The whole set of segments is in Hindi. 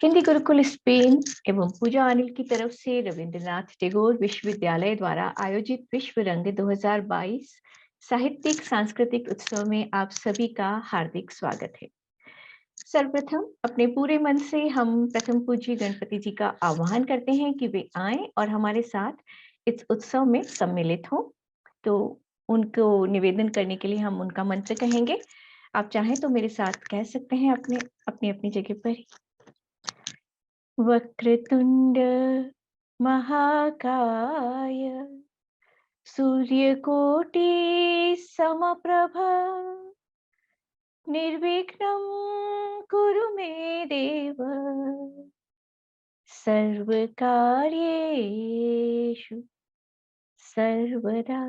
हिंदी गुरुकुल स्पेन एवं पूजा अनिल की तरफ से रविंद्रनाथ टैगोर विश्वविद्यालय द्वारा आयोजित विश्व रंग 2022 साहित्यिक सांस्कृतिक उत्सव में आप सभी का हार्दिक स्वागत है। सर्वप्रथम अपने पूरे मन से हम प्रथम पूज्य गणपति जी का आह्वान करते हैं कि वे आएं और हमारे साथ इस उत्सव में सम्मिलित हों। तो उनको निवेदन करने के लिए हम उनका मंत्र कहेंगे। आप चाहें तो मेरे साथ कह सकते हैं अपने अपनी अपनी जगह पर ही। वक्रतुंड महाकाय सूर्यकोटि समप्रभ निर्विघ्नं कुरु मे देव सर्वकार्येषु सर्वदा।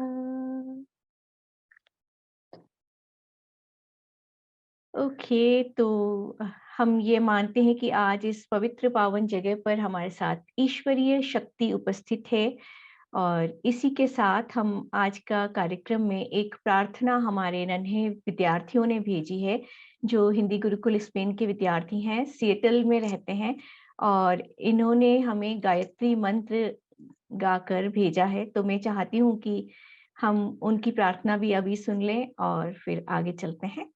ओके, तो हम ये मानते हैं कि आज इस पवित्र पावन जगह पर हमारे साथ ईश्वरीय शक्ति उपस्थित है और इसी के साथ हम आज का कार्यक्रम में एक प्रार्थना हमारे नन्हे विद्यार्थियों ने भेजी है, जो हिंदी गुरुकुल स्पेन के विद्यार्थी हैं, सिएटल में रहते हैं और इन्होंने हमें गायत्री मंत्र गाकर भेजा है। तो मैं चाहती हूँ कि हम उनकी प्रार्थना भी अभी सुन लें और फिर आगे चलते हैं।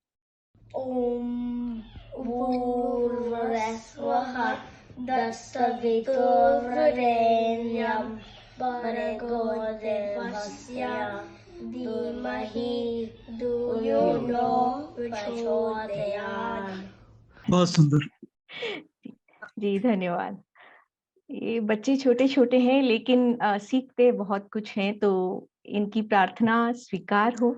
ॐ भूर्भुवस्वः तत्सवितुर्वरेण्यं भर्गो देवस्य धीमहि धियो यो प्रचोदयात्। बहुत सुंदर। जी, धन्यवाद। ये बच्चे छोटे-छोटे हैं लेकिन सीखते बहुत कुछ हैं, तो इनकी प्रार्थना स्वीकार हो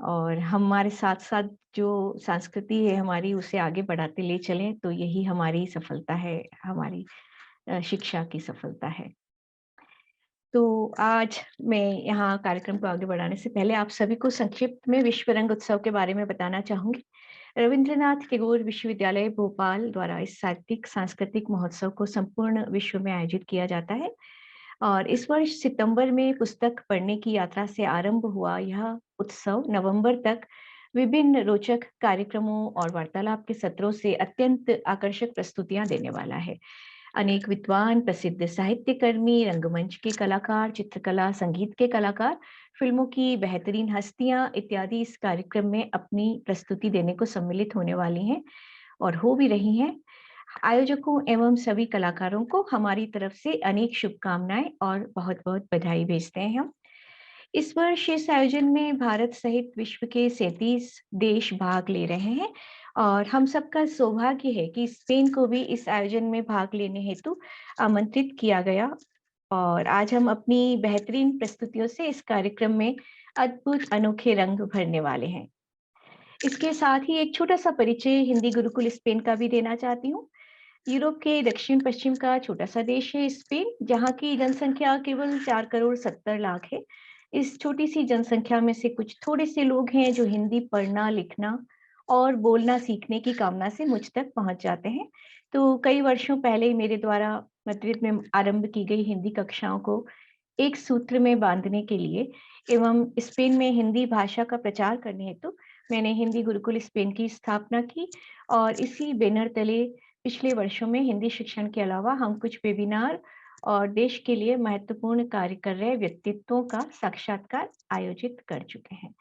और हमारे साथ-साथ जो संस्कृति है हमारी उसे आगे बढ़ाते ले चलें, तो यही हमारी सफलता है, हमारी शिक्षा की सफलता है। तो आज मैं यहाँ कार्यक्रम को आगे बढ़ाने से पहले आप सभी को संक्षिप्त में विश्व रंग उत्सव के बारे में बताना चाहूँगी। रविंद्रनाथ टैगोर विश्वविद्यालय भोपाल द्वारा इस साहित्यिक सांस्कृतिक महोत्सव को संपूर्ण विश्व में आयोजित किया जाता है और इस वर्ष सितंबर में पुस्तक पढ़ने की यात्रा से आरंभ हुआ यह उत्सव नवंबर तक विभिन्न रोचक कार्यक्रमों और वार्तालाप के सत्रों से अत्यंत आकर्षक प्रस्तुतियां देने वाला है। अनेक विद्वान, प्रसिद्ध साहित्यकर्मी, रंगमंच के कलाकार, चित्रकला, संगीत के कलाकार, फिल्मों की बेहतरीन हस्तियां इत्यादि इस कार्यक्रम में अपनी प्रस्तुति देने को सम्मिलित होने वाली हैं और हो भी रही हैं। आयोजकों एवं सभी कलाकारों को हमारी तरफ से अनेक शुभकामनाएं और बहुत-बहुत बधाई भेजते हैं हम। इस वर्ष इस आयोजन में भारत सहित विश्व के 37 देश भाग ले रहे हैं और हम सबका सौभाग्य है कि स्पेन को भी इस आयोजन में भाग लेने हेतु आमंत्रित किया गया और आज हम अपनी बेहतरीन प्रस्तुतियों से इस कार्यक्रम में अद्भुत अनोखे रंग भरने वाले हैं। इसके साथ ही एक छोटा सा परिचय हिंदी गुरुकुल स्पेन का भी देना चाहती हूँ। यूरोप के दक्षिण पश्चिम का छोटा सा देश है स्पेन, जहाँ की जनसंख्या केवल 4 करोड़ 70 लाख है। इस छोटी सी जनसंख्या में से कुछ थोड़े से लोग हैं जो हिंदी पढ़ना, लिखना और बोलना सीखने की कामना से मुझ तक पहुंच जाते हैं। तो कई वर्षों पहले मेरे द्वारा मैड्रिड में आरंभ की गई हिंदी कक्षाओं को एक सूत्र में बांधने के लिए एवं स्पेन में हिंदी भाषा का प्रचार करने हेतु मैंने हिंदी गुरुकुल स्पेन की स्थापना की और इसी बैनर तले पिछले वर्षों में हिंदी शिक्षण के अलावा हम कुछ वेबिनार और देश के लिए महत्वपूर्ण कार्य कर रहे व्यक्तित्वों का साक्षात्कार आयोजित कर चुके हैं।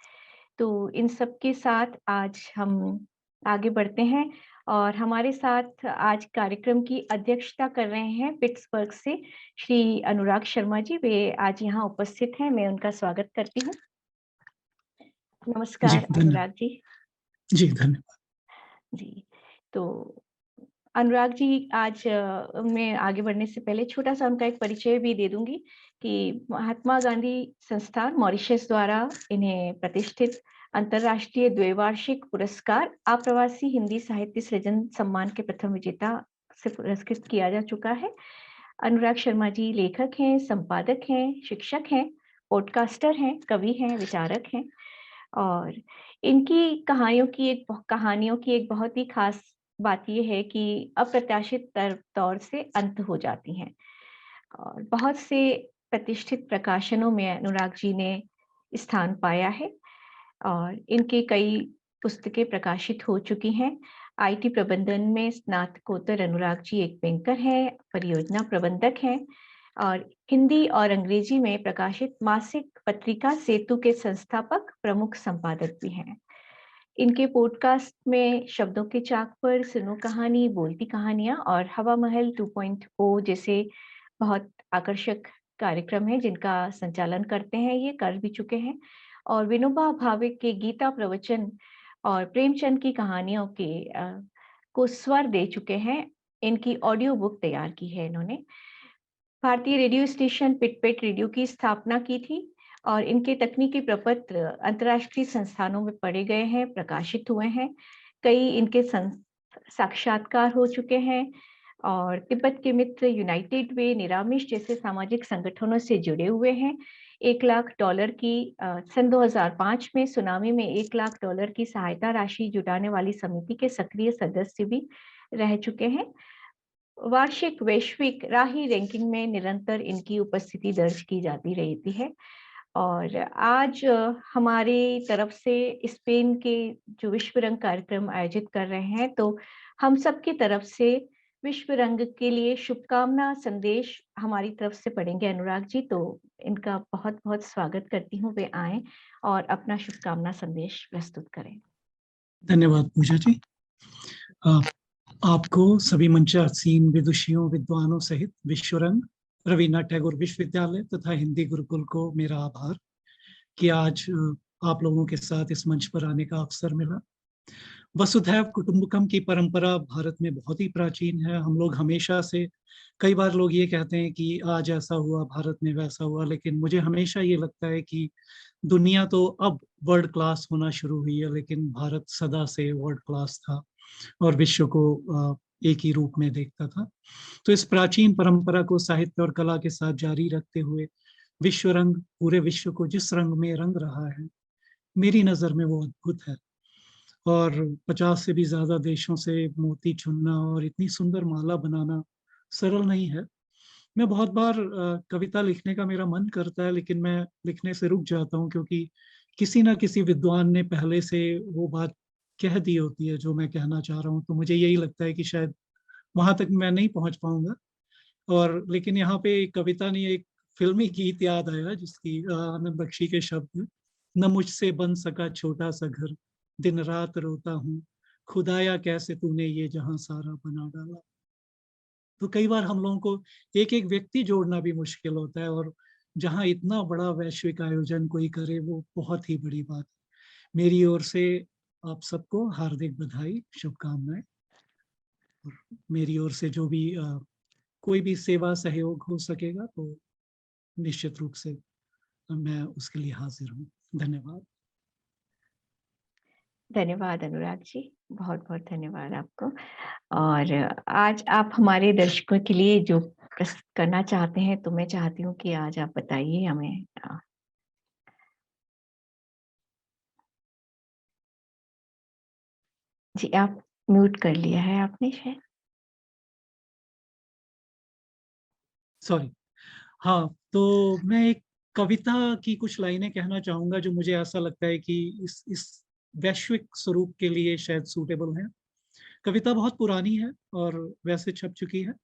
तो इन सब के साथ आज हम आगे बढ़ते हैं और हमारे साथ आज कार्यक्रम की अध्यक्षता कर रहे हैं पिट्सबर्ग से श्री अनुराग शर्मा जी। वे आज यहाँ उपस्थित हैं, मैं उनका स्वागत करती हूँ। जी, नमस्कार अनुराग जी। जी, धन्यवाद। जी, तो अनुराग जी आज मैं आगे बढ़ने से पहले छोटा-सा उनका एक परिचय भी दे दूँगी कि महात्मा गांधी संस्थान मॉरिशस द्वारा इन्हें प्रतिष्ठित अंतर्राष्ट्रीय द्वैवार्षिक पुरस्कार अप्रवासी हिंदी साहित्य सृजन सम्मान के प्रथम विजेता से पुरस्कृत किया जा चुका है। अनुराग शर्मा जी लेखक हैं, संपादक हैं, शिक्षक हैं, पॉडकास्टर हैं, कवि हैं, विचारक हैं और इनकी कहानियों की एक बहुत ही खास बात ये है कि अप्रत्याशित तौर से अंत हो जाती हैं और बहुत से प्रतिष्ठित प्रकाशनों में अनुराग जी ने स्थान पाया है और इनके कई पुस्तकें प्रकाशित हो चुकी हैं। आईटी प्रबंधन में स्नातकोत्तर अनुराग जी एक बैंकर हैं, परियोजना प्रबंधक हैं और हिंदी और अंग्रेजी में प्रकाशित मासिक पत्रिका सेतु के संस्थापक प्रमुख संपादक भी हैं। इनके पॉडकास्ट में शब्दों के चाक पर, सुनो कहानी, बोलती कहानियां और हवा महल 2.0 जैसे बहुत आकर्षक कार्यक्रम हैं जिनका संचालन करते हैं, ये कर भी चुके हैं। और विनोबा भावे के गीता प्रवचन और प्रेमचंद की कहानियों को स्वर दे चुके हैं। इनकी ऑडियो बुक तैयार की है इन्होंने। भारतीय रेडियो स्टेशन पिट रेडियो की स्थापना की थी और इनके तकनीकी प्रपत्र अंतर्राष्ट्रीय संस्थानों में पढ़े गए हैं, प्रकाशित हुए हैं। कई इनके साक्षात्कार हो चुके हैं और तिब्बत के मित्र, यूनाइटेड वे, निरामिष जैसे सामाजिक संगठनों से जुड़े हुए हैं। $1 लाख की सन 2005 में सुनामी में $1 लाख की सहायता राशि जुटाने वाली समिति के सक्रिय सदस्य भी रह चुके हैं। वार्षिक वैश्विक राही रैंकिंग में निरंतर इनकी उपस्थिति दर्ज की जाती रहती है। और आज हमारी तरफ से स्पेन के जो विश्व रंग कार्यक्रम आयोजित कर रहे हैं, तो हम सब की तरफ से विश्व रंग के लिए शुभकामना संदेश हमारी तरफ से पढ़ेंगे अनुराग जी। तो इनका बहुत बहुत स्वागत करती हूँ, वे आएं और अपना शुभकामना संदेश प्रस्तुत करें। धन्यवाद पूजा जी। आपको सभी मंचासीन विदुषियों, विद्वानों सहित विश्वरंग, रवीन्द्रनाथ टैगोर विश्वविद्यालय तथा हिंदी गुरुकुल को मेरा आभार कि आज आप लोगों के साथ इस मंच पर आने का अवसर मिला। वसुधैव कुटुंबकम की परंपरा भारत में बहुत ही प्राचीन है। हम लोग हमेशा से, कई बार लोग ये कहते हैं कि आज ऐसा हुआ, भारत में वैसा हुआ, लेकिन मुझे हमेशा ये लगता है कि दुनिया तो अब वर्ल्ड क्लास होना शुरू हुई है, लेकिन भारत सदा से वर्ल्ड क्लास था और विश्व को एक ही रूप में देखता था। तो इस प्राचीन परंपरा को साहित्य और कला के साथ जारी रखते हुए विश्व रंग पूरे विश्व को जिस रंग में रंग रहा है, मेरी नजर में वो अद्भुत है। और 50 से भी ज्यादा देशों से मोती चुनना और इतनी सुंदर माला बनाना सरल नहीं है। मैं बहुत बार कविता लिखने का मेरा मन करता है, लेकिन मैं लिखने से रुक जाता हूँ क्योंकि किसी ना किसी विद्वान ने पहले से वो बात कह दी होती है जो मैं कहना चाह रहा हूँ। तो मुझे यही लगता है कि शायद वहां तक मैं नहीं पहुंच पाऊंगा। और लेकिन यहाँ पे एक कविता नहीं, एक फिल्मी गीत याद आया जिसकी आनंद बख्शी के शब्द हैं। न मुझसे बन सका छोटा सा घर, दिन रात रोता हूँ, खुदाया कैसे तूने ये जहां सारा बना डाला। तो कई बार हम लोगों को एक एक व्यक्ति जोड़ना भी मुश्किल होता है, और जहां इतना बड़ा वैश्विक आयोजन कोई करे वो बहुत ही बड़ी बात है। मेरी ओर से आप सबको हार्दिक बधाई, शुभकामनाएं। और मेरी ओर से जो भी कोई भी सेवा सहयोग हो सकेगा तो निश्चित रूप से मैं उसके लिए हाजिर हूँ। धन्यवाद। धन्यवाद अनुराग जी, बहुत बहुत धन्यवाद आपको। और आज आप हमारे दर्शकों के लिए जो प्रस्तुत करना चाहते हैं, तो मैं चाहती हूँ कि आज आप बताइए हमें। जी, आप म्यूट कर लिया है आपने शायद। सॉरी। हाँ, तो मैं एक कविता की कुछ लाइनें कहना चाहूंगा जो मुझे ऐसा लगता है कि इस वैश्विक स्वरूप के लिए शायद सूटेबल है। कविता बहुत पुरानी है और वैसे छप चुकी है,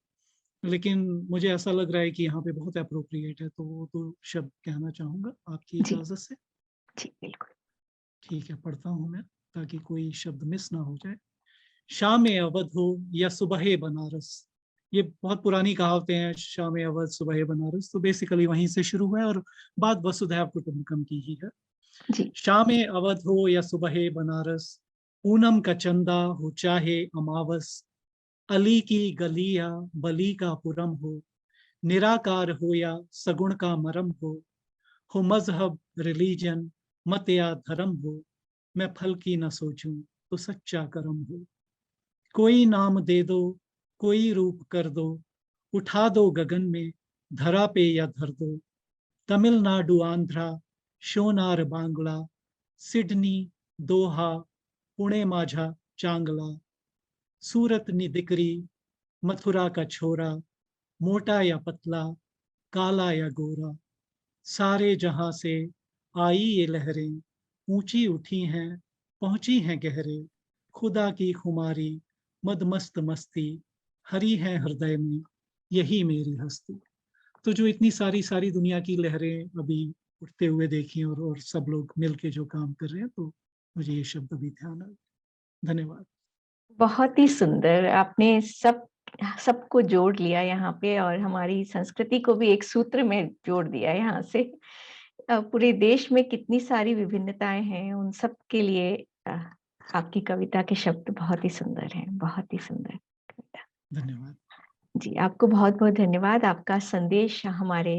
लेकिन मुझे ऐसा लग रहा है कि यहाँ पे बहुत अप्रोप्रिएट है, तो वो तो शब्द कहना चाहूंगा आपकी जी इजाजत से। जी बिल्कुल। ठीक है, पढ़ता हूँ मैं ताकि कोई शब्द मिस ना हो जाए। शाम अवध हो या सुबह बनारस, ये बहुत पुरानी कहावतें हैं। शाम अवध सुबह बनारस, तो बेसिकली वहीं से शुरू है और बात वसुधैव कुटुंबकम की ही है। जी शाम अवध हो या सुबह बनारस, पूनम का चंदा हो चाहे अमावस, अली की गलिया बली का पुरम हो, निराकार हो या सगुण का मरम हो मजहब रिलीजन मत या धर्म हो, मैं फल की न सोचूं तो सच्चा कर्म हो। कोई नाम दे दो, कोई रूप कर दो, उठा दो गगन में, धरा पे या धर दो। तमिलनाडु आंध्रा शोनार बांग्ला, सिडनी दोहा पुणे माझा चांगला, सूरत नी दिकरी मथुरा का छोरा, मोटा या पतला काला या गोरा, सारे जहां से आई ये लहरें, ऊंची उठी हैं पहुंची हैं गहरे, खुदा की खुमारी मदमस्त मस्ती, हरी है हृदय में यही मेरी हस्ती। तो जो इतनी सारी दुनिया की लहरें अभी उठते हुए देखी और सब लोग मिलके जो काम कर रहे हैं, तो मुझे ये शब्द अभी ध्यान आए। धन्यवाद। बहुत ही सुंदर, आपने सबको जोड़ लिया यहाँ पे और हमारी संस्कृति को भी एक सूत्र में जोड़ दिया यहाँ से। पूरे देश में कितनी सारी विभिन्नताएं हैं, उन सब के लिए आपकी कविता के शब्द बहुत ही सुंदर हैं, बहुत ही सुंदर कविता। धन्यवाद जी, आपको बहुत-बहुत धन्यवाद। आपका संदेश हमारे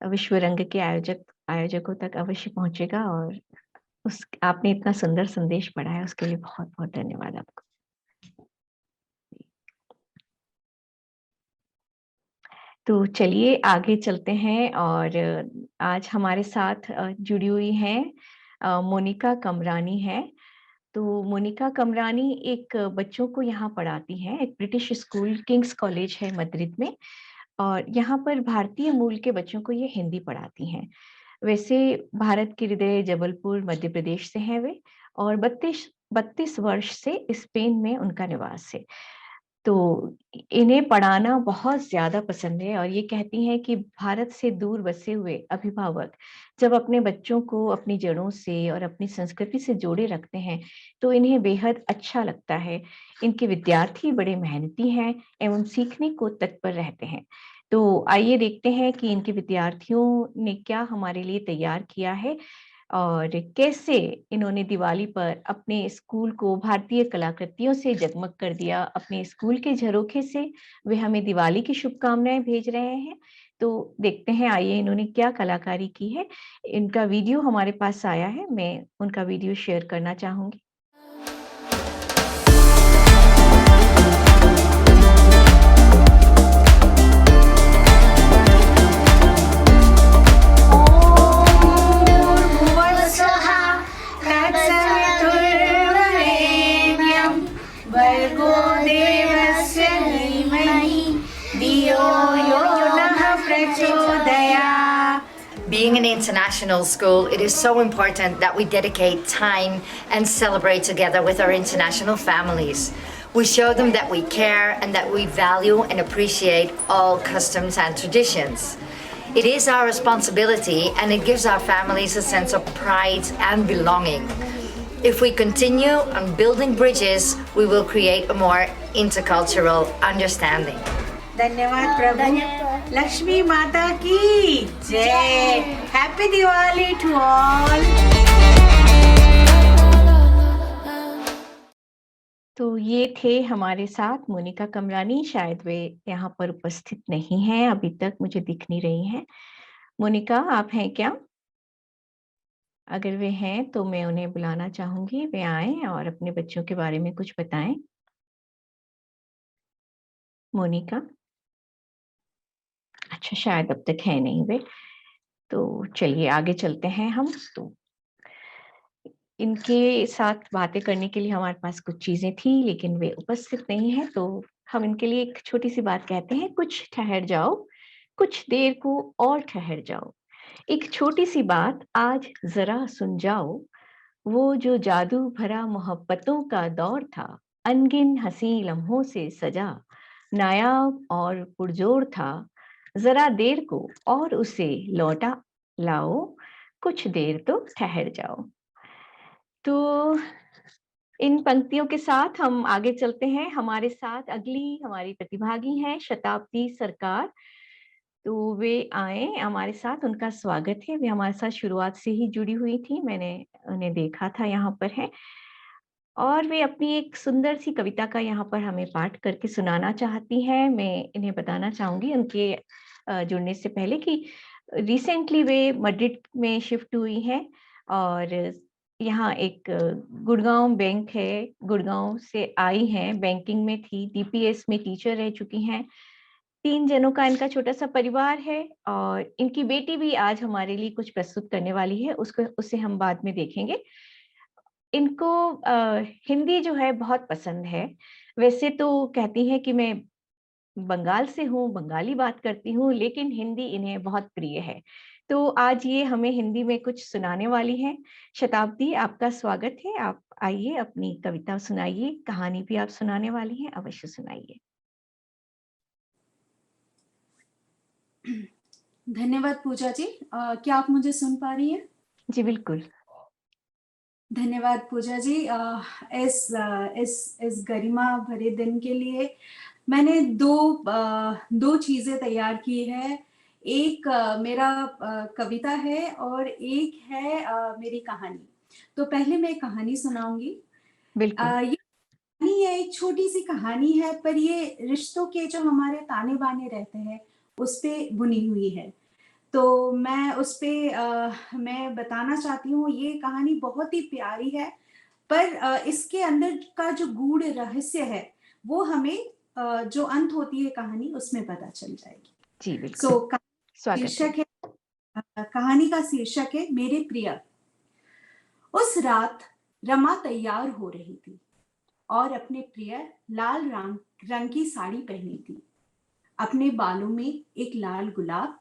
विश्व रंग के आयोजकों तक अवश्य पहुंचेगा और आपने इतना सुंदर संदेश पढ़ाया, उसके लिए बहुत-बहुत धन्यवाद आपको। तो चलिए आगे चलते हैं और आज हमारे साथ जुड़ी हुई हैं मोनिका कमरानी है। तो मोनिका कमरानी एक बच्चों को यहाँ पढ़ाती हैं, एक ब्रिटिश स्कूल किंग्स कॉलेज है मद्रिद में, और यहाँ पर भारतीय मूल के बच्चों को ये हिंदी पढ़ाती हैं। वैसे भारत के हृदय जबलपुर मध्य प्रदेश से हैं वे, और 32 वर्ष से स्पेन में उनका निवास है। तो इन्हें पढ़ाना बहुत ज़्यादा पसंद है और ये कहती हैं कि भारत से दूर बसे हुए अभिभावक जब अपने बच्चों को अपनी जड़ों से और अपनी संस्कृति से जोड़े रखते हैं, तो इन्हें बेहद अच्छा लगता है। इनके विद्यार्थी बड़े मेहनती हैं एवं सीखने को तत्पर रहते हैं। तो आइए देखते हैं कि इनके विद्यार्थियों ने क्या हमारे लिए तैयार किया है और कैसे इन्होंने दिवाली पर अपने स्कूल को भारतीय कलाकृतियों से जगमग कर दिया। अपने स्कूल के झरोखे से वे हमें दिवाली की शुभकामनाएं भेज रहे हैं। तो देखते हैं, आइए इन्होंने क्या कलाकारी की है। इनका वीडियो हमारे पास आया है, मैं उनका वीडियो शेयर करना चाहूंगी। Being an international school, it is so important that we dedicate time and celebrate together with our international families. We show them that we care and that we value and appreciate all customs and traditions. It is our responsibility and it gives our families a sense of pride and belonging. If we continue on building bridges, we will create a more intercultural understanding. धन्यवाद प्रभु। लक्ष्मी माता की जय। Happy Diwali to all. तो ये थे हमारे साथ मोनिका कमरानी। शायद वे यहाँ पर उपस्थित नहीं हैं, अभी तक मुझे दिख नहीं रही हैं। मोनिका, आप हैं क्या? अगर वे हैं तो मैं उन्हें बुलाना चाहूंगी, वे आएं और अपने बच्चों के बारे में कुछ बताएं। मोनिका, अच्छा, शायद अब तक है नहीं वे। तो चलिए आगे चलते हैं हम। तो इनके साथ बातें करने के लिए हमारे पास कुछ चीजें थी, लेकिन वे उपस्थित नहीं है, तो हम इनके लिए एक छोटी सी बात कहते हैं। कुछ ठहर जाओ, कुछ देर को और ठहर जाओ, एक छोटी सी बात आज जरा सुन जाओ। वो जो जादू भरा मोहब्बतों का दौर था, अनगिन हंसी लम्हों से सजा, नायाब और पुरजोर था, जरा देर को और उसे लौटा लाओ, कुछ देर तो ठहर जाओ। तो इन पंक्तियों के साथ हम आगे चलते हैं। हमारे साथ अगली हमारी प्रतिभागी हैं शताब्दी सरकार। तो वे आए हमारे साथ, उनका स्वागत है। वे हमारे साथ शुरुआत से ही जुड़ी हुई थी, मैंने उन्हें देखा था यहाँ पर है, और वे अपनी एक सुंदर सी कविता का यहाँ पर हमें पाठ करके सुनाना चाहती हैं। मैं इन्हें बताना चाहूंगी उनके जुड़ने से पहले कि रिसेंटली वे मैड्रिड में शिफ्ट हुई हैं और यहाँ एक गुड़गांव बैंक है, गुड़गांव से आई हैं, बैंकिंग में थी, डीपीएस में टीचर रह चुकी हैं। 3 जनों का इनका छोटा सा परिवार है और इनकी बेटी भी आज हमारे लिए कुछ प्रस्तुत करने वाली है, उसे हम बाद में देखेंगे। इनको हिंदी जो है बहुत पसंद है। वैसे तो कहती हैं कि मैं बंगाल से हूँ, बंगाली बात करती हूँ, लेकिन हिंदी इन्हें बहुत प्रिय है। तो आज ये हमें हिंदी में कुछ सुनाने वाली हैं। शताब्दी, आपका स्वागत है। आप आइए, अपनी कविता सुनाइए, कहानी भी आप सुनाने वाली हैं, अवश्य सुनाइए। धन्यवाद पूजा जी। क्या आप मुझे सुन पा रही हैं? जी बिल्कुल। धन्यवाद पूजा जी। इस गरिमा भरे दिन के लिए मैंने दो चीजें तैयार की है। एक मेरा कविता है और एक है मेरी कहानी। तो पहले मैं कहानी सुनाऊंगी। बिल्कुल। ये कहानी है, एक छोटी सी कहानी है, पर ये रिश्तों के जो हमारे ताने बाने रहते हैं उस पे बुनी हुई है। तो मैं उस पे मैं बताना चाहती हूँ, ये कहानी बहुत ही प्यारी है, पर इसके अंदर का जो गूढ़ रहस्य है वो हमें जो अंत होती है कहानी उसमें पता चल जाएगी। जी बिल्कुल। शीर्षक है, कहानी का शीर्षक है मेरे प्रिय। उस रात रमा तैयार हो रही थी और अपने प्रिय लाल रंग की साड़ी पहनी थी। अपने बालों में एक लाल गुलाब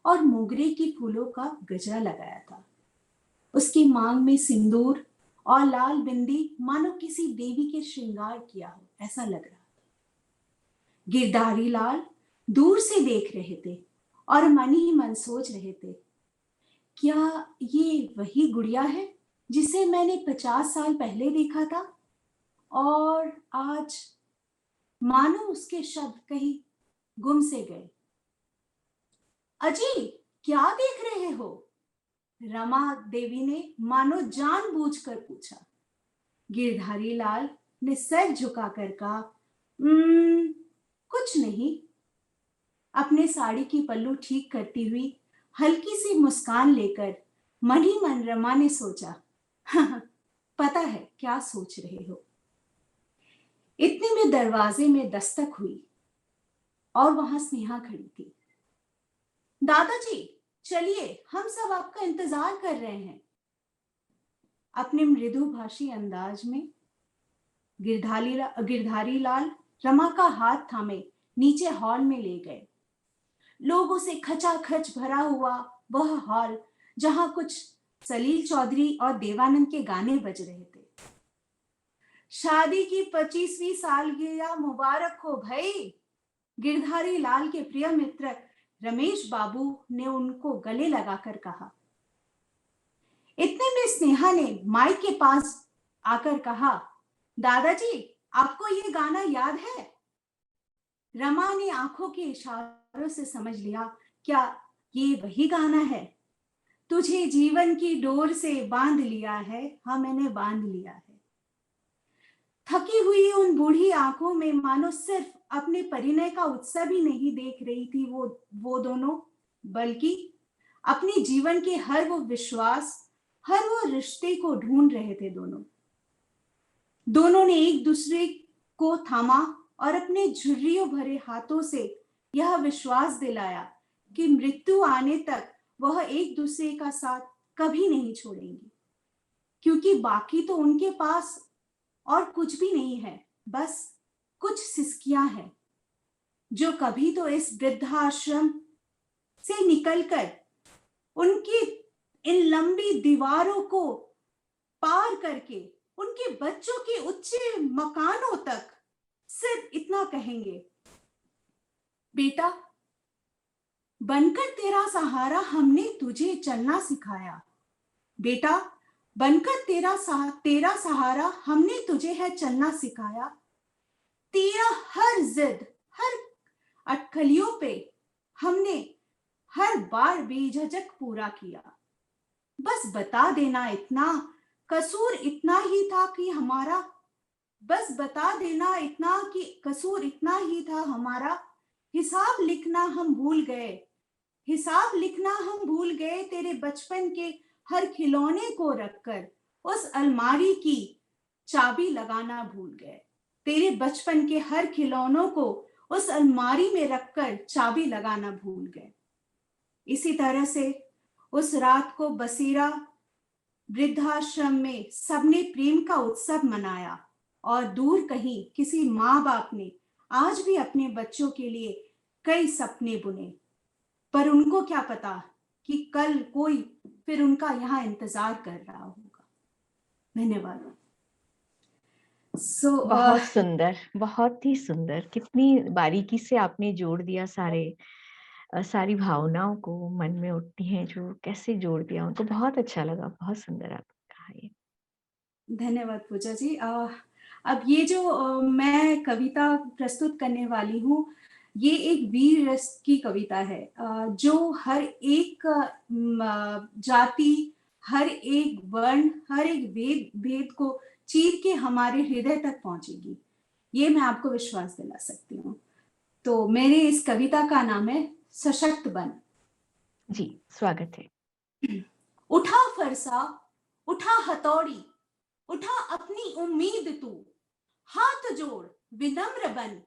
और मोगरे की फूलों का गजरा लगाया था। उसकी मांग में सिंदूर और लाल बिंदी मानो किसी देवी के श्रृंगार किया हो ऐसा लग रहा था। गिरधारी लाल दूर से देख रहे थे और मन ही मन सोच रहे थे, क्या ये वही गुड़िया है जिसे मैंने 50 साल पहले देखा था? और आज मानो उसके शब्द कहीं गुम से गए। अजी, क्या देख रहे हो? रमा देवी ने मानो जानबूझकर पूछा। गिरधारी लाल ने सर झुकाकर कहा, कुछ नहीं। अपने साड़ी की पल्लू ठीक करती हुई हल्की सी मुस्कान लेकर मन ही मन रमा ने सोचा, पता है क्या सोच रहे हो। इतने में दरवाजे में दस्तक हुई और वहां स्नेहा खड़ी थी। दादाजी, चलिए, हम सब आपका इंतजार कर रहे हैं। अपने मृदुभाषी अंदाज में गिरधारी लाल रमा का हाथ थामे नीचे हॉल में ले गए। लोगों से खचाखच भरा हुआ वह हॉल, जहां कुछ सलील चौधरी और देवानंद के गाने बज रहे थे। शादी की 25वीं सालगिरह मुबारक हो भाई, गिरधारी लाल के प्रिय मित्र रमेश बाबू ने उनको गले लगाकर कहा। इतने में स्नेहा ने माइक के पास आकर कहा, दादाजी, आपको ये गाना याद है? रमा ने आंखों के इशारों से समझ लिया, क्या ये वही गाना है? तुझे जीवन की डोर से बांध लिया है, हाँ मैंने बांध लिया है। थकी हुई उन बूढ़ी आंखों में मानो सिर्फ अपने परिणय का उत्सव ही नहीं देख रही थी वो दोनों, बल्कि अपने जीवन के हर वो विश्वास, हर वो रिश्ते को ढूंढ रहे थे। दोनों ने एक दूसरे को थामा और अपने झुर्रियों भरे हाथों से यह विश्वास दिलाया कि मृत्यु आने तक वह एक दूसरे का साथ कभी नहीं छोड़ेंगे, क्योंकि बाकी तो उनके पास और कुछ भी नहीं है, बस कुछ सिसकियां हैं जो कभी तो इस वृद्धाश्रम से निकलकर उनकी इन लंबी दीवारों को पार करके उनके बच्चों के ऊंचे मकानों तक सिर्फ इतना कहेंगे, बेटा, बनकर तेरा सहारा हमने तुझे चलना सिखाया। बेटा, बनकर तेरा सहारा हमने तुझे है चलना सिखाया। तेरा हर जिद, हर अटकलियों पे हमने हर बार बेझिझक पूरा किया। बस बता देना इतना, कसूर इतना ही था कि हमारा, बस बता देना इतना कि कसूर इतना ही था हमारा। हिसाब लिखना हम भूल गए, हिसाब लिखना हम भूल गए। तेरे बचपन के हर खिलौने को रखकर उस अलमारी की चाबी लगाना भूल गए। तेरे बचपन के हर खिलौनों को उस अलमारी में रखकर चाबी लगाना भूल गए। इसी तरह से उस रात को बसेरा वृद्धाश्रम में सबने प्रेम का उत्सव मनाया और दूर कहीं किसी माँ बाप ने आज भी अपने बच्चों के लिए कई सपने बुने, पर उनको क्या पता कि कल कोई फिर उनका यहाँ इंतजार कर रहा होगा। धन्यवाद। बहुत सुंदर, बहुत ही सुंदर। कितनी बारीकी से आपने जोड़ दिया सारी भावनाओं को मन में उठती हैं, जो कैसे जोड़ दिया उनको। बहुत अच्छा लगा, बहुत सुंदर आपने कहा ये। धन्यवाद पूजा जी। अब ये जो मैं कविता प्रस्तुत करने वाली हूँ, ये एक वीर रस की कविता है, जो हर एक जाति, हर एक वर्ण, हर एक भेद को चीर के हमारे हृदय तक पहुंचेगी, ये मैं आपको विश्वास दिला सकती हूँ। तो मेरे इस कविता का नाम है सशक्त बन। जी, स्वागत है। उठा फरसा, उठा हथौड़ी, उठा अपनी उम्मीद तू, हाथ जोड़ विनम्र बन,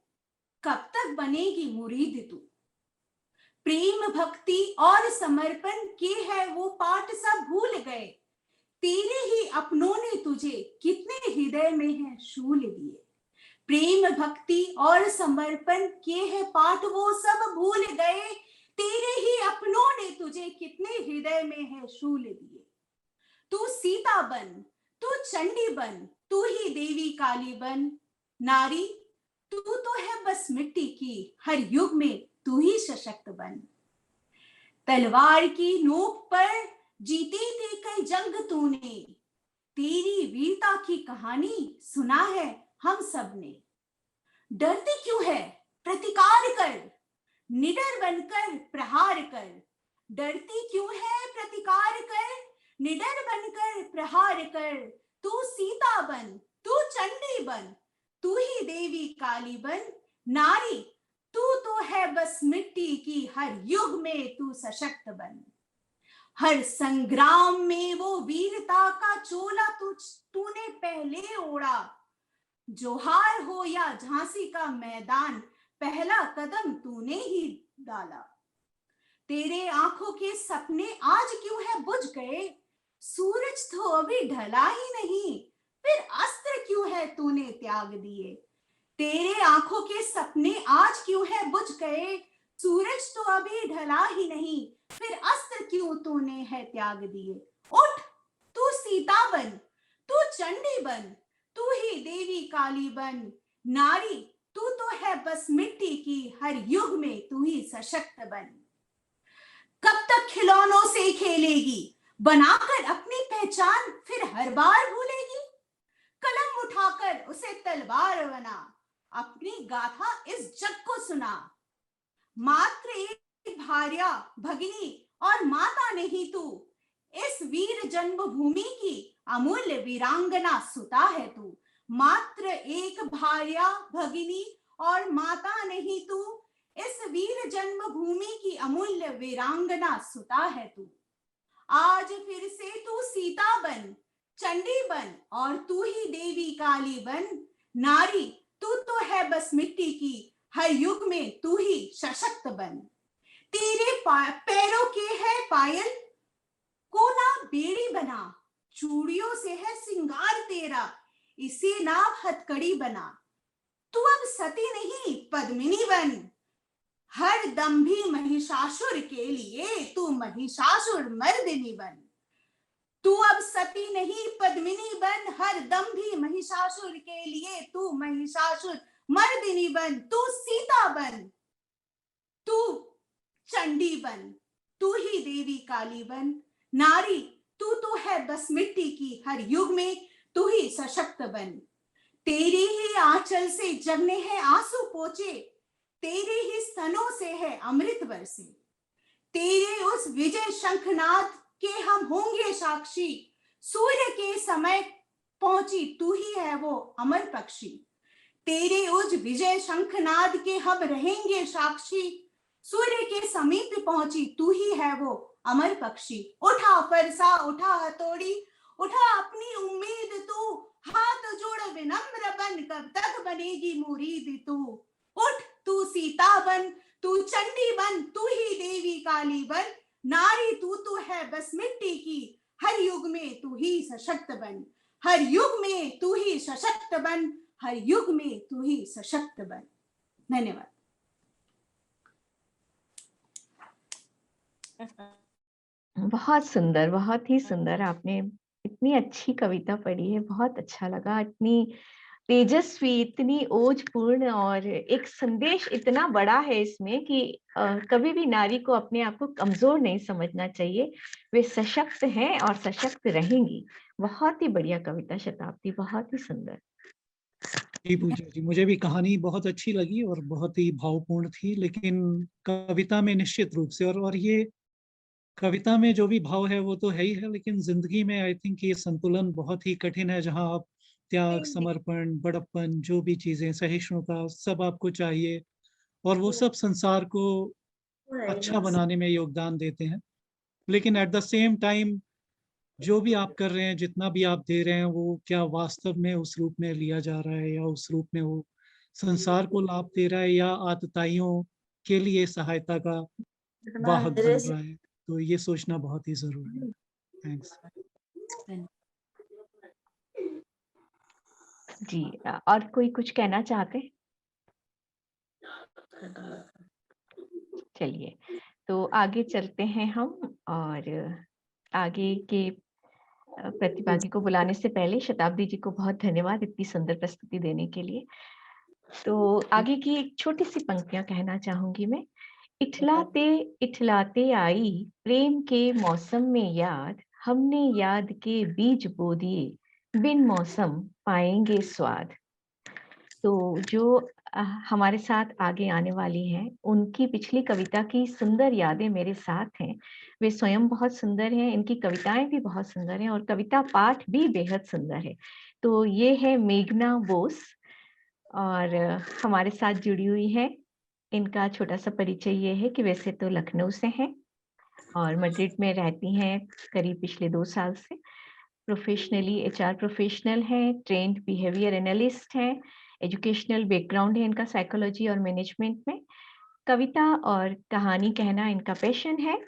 कब तक बनेगी मुरीद तू। प्रेम भक्ति और समर्पण के है वो पाठ सब भूल गए, तेरे ही अपनों ने तुझे कितने हृदय में है शूल दिए। प्रेम भक्ति और समर्पण के है पाठ वो सब भूल गए, तेरे ही अपनों ने तुझे कितने हृदय में है शूल दिए। तू सीता बन, तू चंडी बन, तू ही देवी काली बन, नारी तू तो है बस मिट्टी की, हर युग में तू ही सशक्त बन। तलवार की नोक पर जीती थी कई जंग तूने, तेरी वीरता की कहानी सुना है हम सब ने। डरती क्यों है, प्रतिकार कर, निडर बनकर प्रहार कर। डरती क्यों है, प्रतिकार कर, निडर बनकर प्रहार कर। तू सीता बन, तू चंडी बन, तू ही देवी काली बन, नारी तू तो है बस मिट्टी की, हर युग में तू सशक्त बन। हर संग्राम में वो वीरता का चोला तूने पहले ओढ़ा, जोहार हो या झांसी का मैदान, पहला कदम तूने ही डाला। तेरे आंखों के सपने आज क्यों है बुझ गए, सूरज तो अभी ढला ही नहीं, फिर अस्त्र क्यों है तूने त्याग दिए। तेरे आंखों के सपने आज क्यों है बुझ गए, सूरज तो अभी ढला ही नहीं, फिर अस्त्र क्यों तूने है त्याग दिए। उठ तू सीता बन, तू चंडी बन, तू ही देवी काली बन, नारी तू तो है बस मिट्टी की, हर युग में तू ही सशक्त बन। कब तक खिलौनों से खेलेगी, बनाकर अपनी पहचान फिर हर बार भूलेगी। कलम उठाकर उसे तलवार बना, अपनी गाथा इस जग को सुना। मात्र एक भार्या, भगिनी और माता नहीं तू, इस वीर जन्मभूमि की अमूल्य वीरांगना सुता है तू। मात्र एक भार्या, भगिनी और माता नहीं तू, इस वीर जन्मभूमि की अमूल्य वीरांगना सुता है तू। आज फिर से तू सीता बन, चंडी बन और तू ही देवी काली बन, नारी तू तो है बस मिट्टी की, हर युग में तू ही सशक्त बन। तेरे पैरों के है पायल, कोना बेड़ी बना, चूड़ियों से है सिंगार तेरा, इसे नाम हथकड़ी बना। तू अब सती नहीं पद्मिनी बन, हर दंभी महिषासुर के लिए तू महिषासुर मर्दिनी बन। तू अब सती नहीं पद्मिनी बन, हर दंभी महिषासुर के लिए तू महिषासुर मर्दिनी बन। तू सीता बन, तू चंडी बन, तू ही देवी काली बन, नारी तू तो है बस मिट्टी की, हर युग में तू ही सशक्त बन। तेरी ही आंचल से जग ने है आंसू पोंछे, तेरे ही स्तनों से है अमृत बरसे। तेरे उस विजय शंखनाद के हम होंगे साक्षी, सूर्य के समय पहुंची तू ही है वो अमर पक्षी। तेरे उस विजय शंखनाद के हम रहेंगे साक्षी, सूर्य के समीप पहुंची तू ही है वो अमर पक्षी। उठा फरसा, उठा हथौड़ी, उठा अपनी उम्मीद तू, हाथ जोड़ विनम्र बन, कब तक बनेगी मुरीद तू। उठ तू सीता बन, तू चंडी बन, तू ही देवी काली बन, नारी तू तो है बस मिट्टी की, हर युग में तू ही सशक्त बन। हर युग में तू ही सशक्त बन, हर युग में तू ही सशक्त बन। धन्यवाद। बहुत सुंदर, बहुत ही सुंदर। आपने इतनी अच्छी कविता पढ़ी है, बहुत अच्छा लगा। इतनी तेजस्वी, इतनी ओजपूर्ण, और एक संदेश इतना बड़ा है इसमें कि कभी भी नारी को अपने आप को कमजोर नहीं समझना चाहिए। वे सशक्त हैं और सशक्त रहेंगी। बहुत ही बढ़िया कविता शताब्दी, बहुत ही सुंदर। जी पूजा जी, मुझे भी कहानी बहुत अच्छी लगी और बहुत ही भावपूर्ण थी, लेकिन कविता में निश्चित रूप से, और ये कविता में जो भी भाव है वो तो है ही है, लेकिन जिंदगी में आई थिंक ये संतुलन बहुत ही कठिन है, जहाँ आप त्याग, समर्पण, बड़प्पन, जो भी चीजें, सहिष्णुता, सब आपको चाहिए, और वो सब संसार को अच्छा बनाने में योगदान देते हैं। लेकिन एट द सेम टाइम जो भी आप कर रहे हैं, जितना भी आप दे रहे हैं, वो क्या वास्तव में उस रूप में लिया जा रहा है, या उस रूप में वो संसार को लाभ दे रहा है, या आतताइयों के लिए सहायता का वाहक बन रहा है। तो ये सोचना बहुत ही जरूरी है। थैंक्स। जी, और कोई कुछ कहना चाहते हैं? चलिए, तो आगे चलते हैं हम, और आगे के प्रतिभागी को बुलाने से पहले शताब्दी जी को बहुत धन्यवाद इतनी सुंदर प्रस्तुति देने के लिए। तो आगे की एक छोटी सी पंक्तियां कहना चाहूंगी मैं। इठलाते इठलाते आई प्रेम के मौसम में याद, हमने याद के बीज बो दिए, बिन मौसम पाएंगे स्वाद। तो जो हमारे साथ आगे आने वाली हैं, उनकी पिछली कविता की सुंदर यादें मेरे साथ हैं। वे स्वयं बहुत सुंदर हैं, इनकी कविताएं भी बहुत सुंदर हैं, और कविता पाठ भी बेहद सुंदर है। तो ये है मेघना बोस, और हमारे साथ जुड़ी हुई है। इनका छोटा सा परिचय ये है कि वैसे तो लखनऊ से हैं और मैड्रिड में रहती हैं करीब पिछले 2 साल से। प्रोफेशनली एचआर प्रोफेशनल हैं, ट्रेंड बिहेवियर एनालिस्ट हैं, एजुकेशनल बैकग्राउंड है इनका साइकोलॉजी और मैनेजमेंट में। कविता और कहानी कहना इनका पैशन है,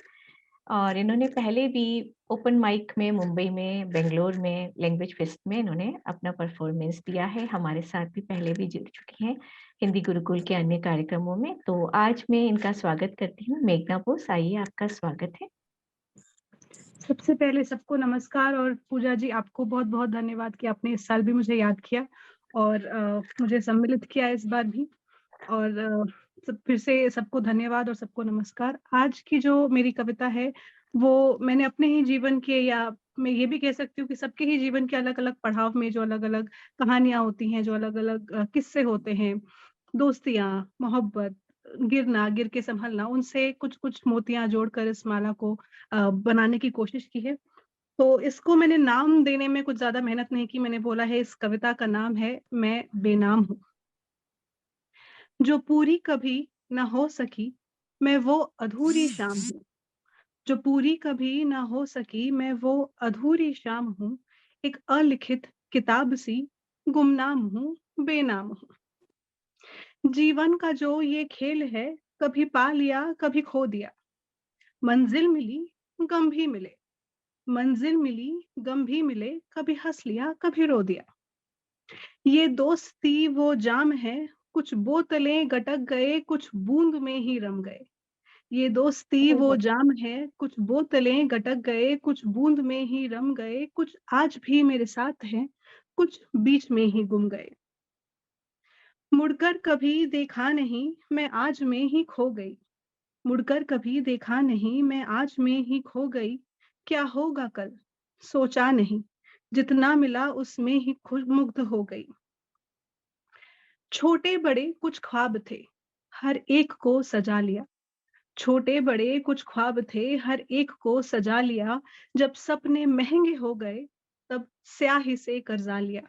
और इन्होंने पहले भी ओपन माइक में मुंबई में, बेंगलोर में, लैंग्वेज फेस्ट में इन्होंने अपना परफॉर्मेंस दिया है। हमारे साथ भी पहले भी जुड़ चुकी हैं हिंदी गुरुकुल के अन्य कार्यक्रमों में। तो आज मैं इनका स्वागत करती हूँ। मेघना बोस, आइए, आपका स्वागत है। सबसे पहले सबको नमस्कार, और पूजा जी आपको बहुत बहुत धन्यवाद कि आपने इस साल भी मुझे याद किया और मुझे सम्मिलित किया इस बार भी। और फिर से सबको धन्यवाद और सबको नमस्कार। आज की जो मेरी कविता है वो मैंने अपने ही जीवन के, या मैं ये भी कह सकती हूँ कि सबके ही जीवन के अलग अलग पड़ाव में जो अलग अलग कहानियां होती हैं, जो अलग अलग किस्से होते हैं, दोस्तियां, मोहब्बत, गिरना, गिर के संभलना, उनसे कुछ कुछ मोतियां जोड़कर इस माला को बनाने की कोशिश की है। तो इसको मैंने नाम देने में कुछ ज्यादा मेहनत नहीं की। मैंने बोला है इस कविता का नाम है मैं बेनाम हूँ। जो पूरी कभी न हो सकी मैं वो अधूरी शाम हूँ। जो पूरी कभी न हो सकी मैं वो अधूरी शाम हूँ। एक अलिखित किताब सी गुमनाम हूँ, बेनाम हूँ। जीवन का जो ये खेल है, कभी पा लिया कभी खो दिया। मंजिल मिली गम भी मिले, मंजिल मिली गम भी मिले, कभी हंस लिया कभी रो दिया। ये दोस्ती वो जाम है, कुछ बोतलें गटक गए कुछ बूंद में ही रम गए। ये दोस्ती वो जाम है, कुछ बोतलें गटक गए कुछ बूंद में ही रम गए। कुछ आज भी मेरे साथ हैं, कुछ बीच में ही गुम गए। मुड़कर कभी देखा नहीं मैं आज में ही खो गई। मुड़कर कभी देखा नहीं मैं आज में ही खो गई। क्या होगा कल सोचा नहीं, जितना मिला उसमें ही खुश मुग्ध हो गई। छोटे बड़े कुछ ख्वाब थे, हर एक को सजा लिया। छोटे बड़े कुछ ख्वाब थे, हर एक को सजा लिया। जब सपने महंगे हो गए तब स्याही से कर्जा लिया।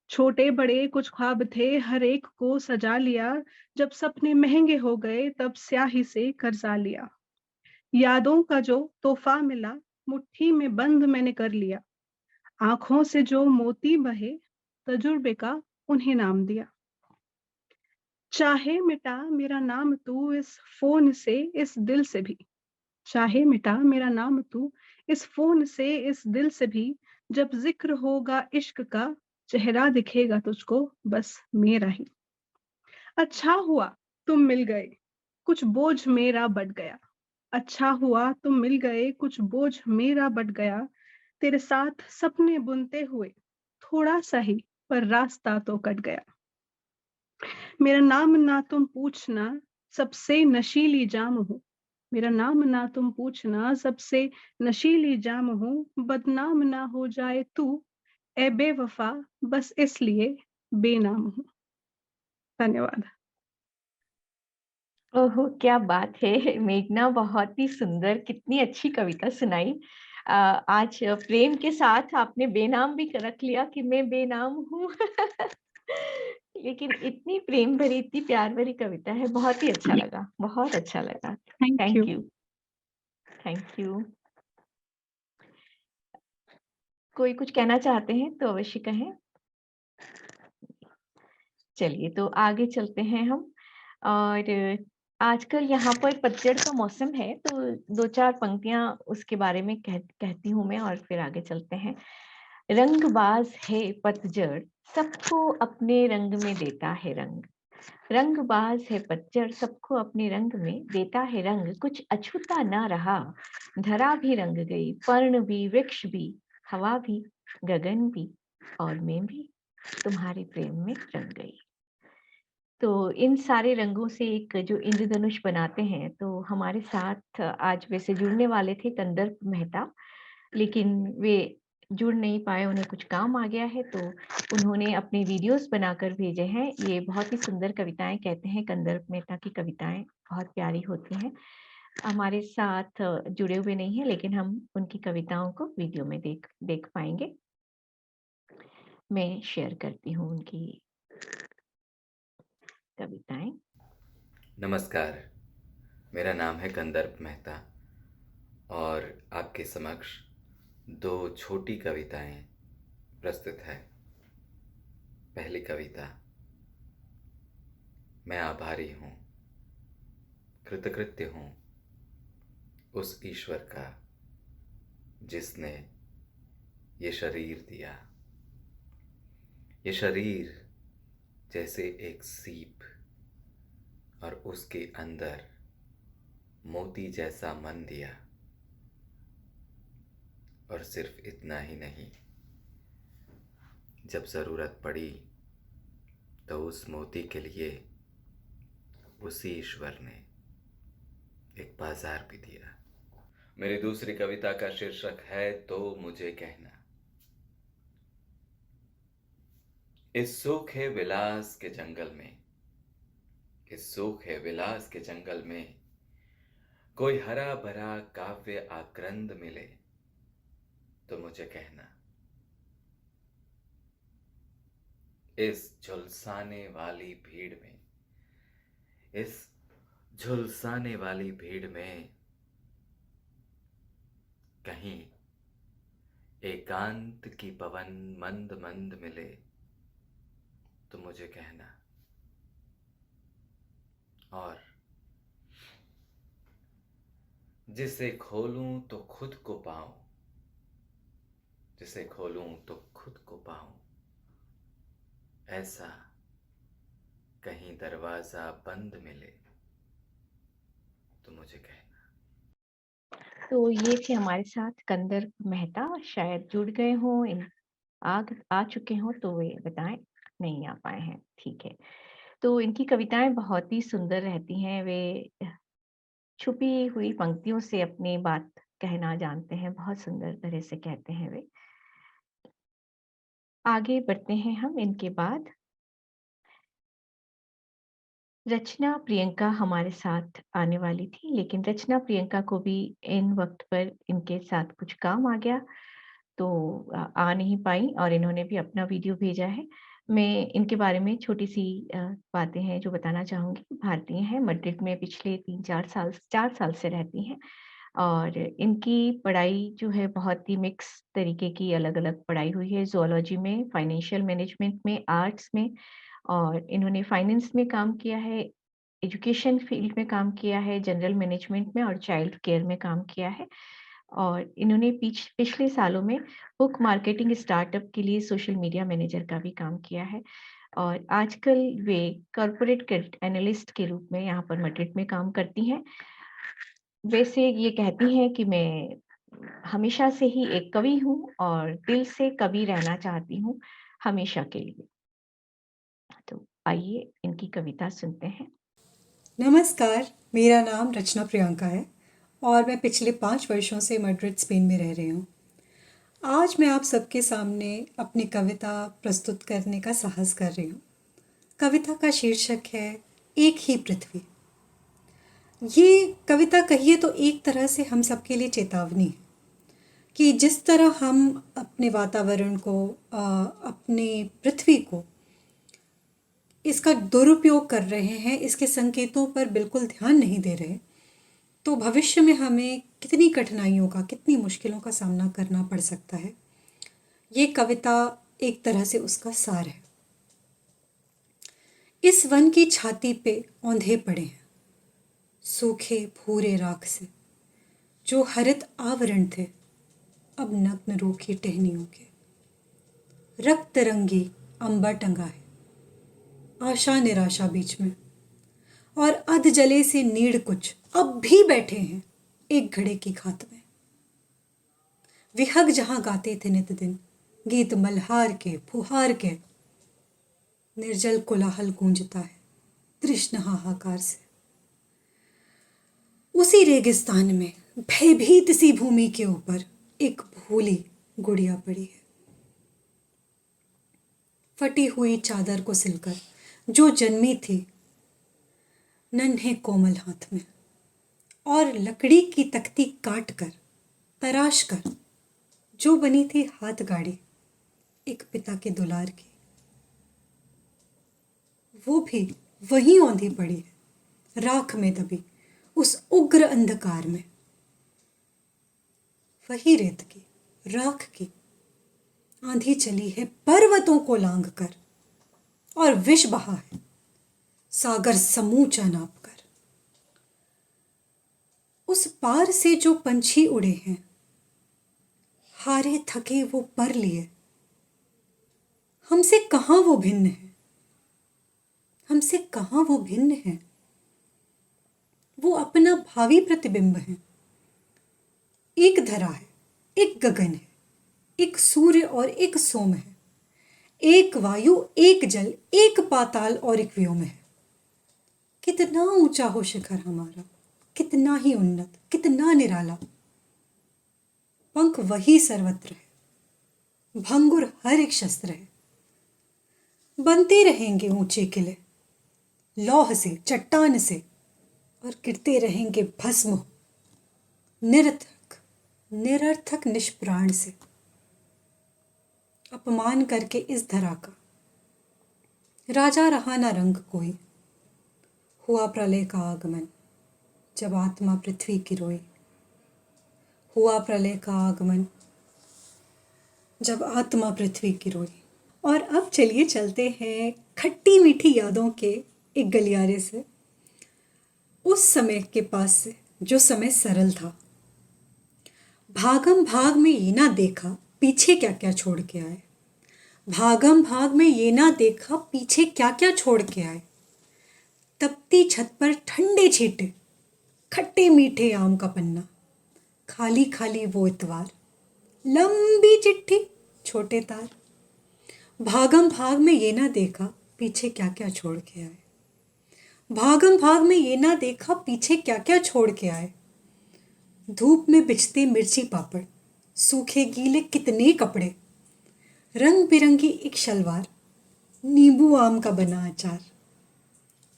छोटे बड़े कुछ ख्वाब थे, हर एक को सजा लिया। जब सपने महंगे हो गए तब स्याही से कर्जा लिया। यादों का जो तोहफा मिला मुट्ठी में बंद मैंने कर लिया। आंखों से जो मोती बहे तजुर्बे का उन्हें नाम दिया। चाहे मिटा मेरा नाम तू इस फोन से इस दिल से भी। चाहे मिटा मेरा नाम तू इस फोन से इस दिल से भी। जब जिक्र होगा इश्क का चेहरा दिखेगा तुझको बस मेरा ही। अच्छा हुआ तुम मिल गए, कुछ बोझ मेरा बढ़ गया। अच्छा हुआ तुम मिल गए, कुछ बोझ मेरा बट गया, तेरे साथ सपने बुनते हुए, थोड़ा सा ही पर रास्ता तो कट गया। मेरा नाम ना तुम पूछना, सबसे नशीली जाम हूँ। मेरा नाम ना तुम पूछना, सबसे नशीली जाम हूँ। बदनाम ना हो जाए तू, ए बेवफा, बस इसलिए बेनाम हूँ। धन्यवाद। ओहो! क्या बात है! मेघना बहुत ही सुंदर, कितनी अच्छी कविता सुनाई। आज प्रेम के साथ आपने बेनाम भी रख लिया कि मैं बेनाम हूँ। लेकिन इतनी प्रेम भरी, इतनी प्यार भरी कविता है, बहुत ही अच्छा लगा, बहुत अच्छा लगा। Thank you. Thank you, thank you. कोई कुछ कहना चाहते हैं तो अवश्य कहें। चलिए तो आगे चलते हैं हम और आजकल यहाँ पर पतझड़ का मौसम है तो 2-4 पंक्तियाँ उसके बारे में कहती हूँ मैं और फिर आगे चलते हैं। रंगबाज है पतझड़, सबको अपने रंग में देता है रंग। रंगबाज है पतझड़, सबको अपने रंग में देता है रंग। कुछ अछूता ना रहा, धरा भी रंग गई, पर्ण भी, वृक्ष भी, हवा भी, गगन भी और मैं भी तुम्हारे प्रेम में रंग गई। तो इन सारे रंगों से एक जो इंद्रधनुष बनाते हैं, तो हमारे साथ आज वैसे जुड़ने वाले थे कंदर्प मेहता, लेकिन वे जुड़ नहीं पाए, उन्हें कुछ काम आ गया है, तो उन्होंने अपने वीडियोज़ बनाकर भेजे हैं। ये बहुत ही सुंदर कविताएँ कहते हैं, कंदर्प मेहता की कविताएँ बहुत प्यारी होती हैं। हमारे साथ जुड़े हुए नहीं हैं, लेकिन हम उनकी कविताओं को वीडियो में देख देख पाएँगे। मैं शेयर करती हूँ उनकी कविताएँ। नमस्कार, मेरा नाम है कंदर्प मेहता और आपके समक्ष 2 छोटी कविताएं प्रस्तुत है। पहली कविता। मैं आभारी हूँ, कृतकृत्य हूँ उस ईश्वर का जिसने ये शरीर दिया। ये शरीर जैसे एक सीप और उसके अंदर मोती जैसा मन दिया। और सिर्फ इतना ही नहीं, जब ज़रूरत पड़ी तो उस मोती के लिए उसी ईश्वर ने एक बाजार भी दिया। मेरी दूसरी कविता का शीर्षक है तो मुझे कहना। इस सूखे विलास के जंगल में, इस सूखे विलास के जंगल में कोई हरा भरा काव्य आक्रंद मिले तो मुझे कहना। इस झुलसाने वाली भीड़ में, इस झुलसाने वाली भीड़ में कहीं एकांत की पवन मंद मंद मिले तो मुझे कहना। और जिसे खोलूं तो खुद को पाऊं, जिसे खोलूं तो खुद को पाऊं, ऐसा कहीं दरवाजा बंद मिले तो मुझे कहना। तो ये थे हमारे साथ कंदर्प मेहता, शायद जुड़ गए हों, आ चुके हों तो वे बताएं, नहीं आ पाए हैं, ठीक है। तो इनकी कविताएं बहुत ही सुंदर रहती हैं, वे छुपी हुई पंक्तियों से अपनी बात कहना जानते हैं, बहुत सुंदर तरह से कहते हैं वे। आगे बढ़ते हैं हम इनके बाद। रचना प्रियंका हमारे साथ आने वाली थी, लेकिन रचना प्रियंका को भी इन वक्त पर इनके साथ कुछ काम आ गया, तो आ नहीं पाई और इन्होंने भी अपना वीडियो भेजा है। मैं इनके बारे में छोटी-सी बातें हैं जो बताना चाहूँगी। भारतीय हैं, मैड्रिड में पिछले 4 साल से रहती हैं और इनकी पढ़ाई जो है बहुत ही मिक्स तरीके की अलग-अलग पढ़ाई हुई है, ज़ूलॉजी में, फाइनेंशियल मैनेजमेंट में, आर्ट्स में और इन्होंने फाइनेंस में काम किया है, एजुकेशन फील्ड में काम किया है, जनरल मैनेजमेंट में और चाइल्ड केयर में काम किया है। और इन्होंने पिछले सालों में बुक मार्केटिंग स्टार्टअप के लिए सोशल मीडिया मैनेजर का भी काम किया है और आजकल वे कॉर्पोरेट एनालिस्ट के रूप में यहाँ पर मैड्रिड में काम करती हैं। वैसे ये कहती हैं कि मैं हमेशा से ही एक कवि हूँ और दिल से कवि रहना चाहती हूँ हमेशा के लिए। तो आइए इनकी कविता सुनते हैं। नमस्कार, मेरा नाम रचना प्रियंका है और मैं पिछले 5 वर्षों से मैड्रिड, स्पेन में रह रही हूँ। आज मैं आप सबके सामने अपनी कविता प्रस्तुत करने का साहस कर रही हूँ। कविता का शीर्षक है एक ही पृथ्वी। ये कविता कहिए तो एक तरह से हम सबके लिए चेतावनी है कि जिस तरह हम अपने वातावरण को, अपनी पृथ्वी को, इसका दुरुपयोग कर रहे हैं, इसके संकेतों पर बिल्कुल ध्यान नहीं दे रहे, तो भविष्य में हमें कितनी कठिनाइयों का, कितनी मुश्किलों का सामना करना पड़ सकता है। ये कविता एक तरह से उसका सार है। इस वन की छाती पे औंधे पड़े हैं सूखे भूरे राख से, जो हरित आवरण थे अब नग्न रूखी टहनियों के। रक्त रंगी अंबर टंगा है, आशा निराशा बीच में, और अध जले से नीड़ कुछ अब भी बैठे हैं एक घड़े की खात में। विहग जहां गाते थे नित दिन गीत मल्हार के फुहार के, निर्जल कोलाहल गूंजता है तृष्ण हाहाकार से। उसी रेगिस्तान में भयभीत सी भूमि के ऊपर एक भोली गुड़िया पड़ी है, फटी हुई चादर को सिलकर जो जन्मी थी नन्हे कोमल हाथ में, और लकड़ी की तख्ती काट कर तराश कर जो बनी थी हाथ गाड़ी एक पिता के दुलार की, वो भी वहीं औंधी पड़ी है राख में दबी उस उग्र अंधकार में। वही रेत की, राख की आंधी चली है पर्वतों को लांघ कर, और विष बहा है सागर समूचा नाप कर। उस पार से जो पंछी उड़े हैं हारे थके वो पर लिए, हमसे कहां वो भिन्न है, हमसे कहां वो भिन्न है। वो अपना भावी प्रतिबिंब है। एक धरा है, एक गगन है, एक सूर्य और एक सोम है, एक वायु, एक जल, एक पाताल और एक व्योम है। कितना ऊंचा हो शिखर हमारा, कितना ही उन्नत, कितना निराला। पंख वही सर्वत्र है, भंगुर हर एक शस्त्र है। बनते रहेंगे ऊंचे किले लौह से, चट्टान से, और गिरते रहेंगे भस्म निरर्थक निरर्थक निष्प्राण से। अपमान करके इस धरा का राजा रहा ना रंग कोई। हुआ प्रलय का आगमन जब आत्मा पृथ्वी की रोई। हुआ प्रलय का आगमन जब आत्मा पृथ्वी की रोई। और अब चलिए चलते हैं खट्टी मीठी यादों के एक गलियारे से, उस समय के पास से जो समय सरल था। भागम भाग में ये ना देखा पीछे क्या क्या छोड़ के आए। भागम भाग में ये ना देखा पीछे क्या क्या छोड़ के आए। तपती छत पर ठंडे छींटे, खट्टे मीठे आम का पन्ना, खाली खाली वो इतवार, लंबी चिट्ठी छोटे तार। भागम भाग में ये ना देखा पीछे क्या क्या छोड़ के आए। भागम भाग में ये ना देखा पीछे क्या क्या छोड़ के आए। धूप में बिछते मिर्ची पापड़, सूखे गीले कितने कपड़े, रंग बिरंगी एक शलवार, नींबू आम का बना अचार।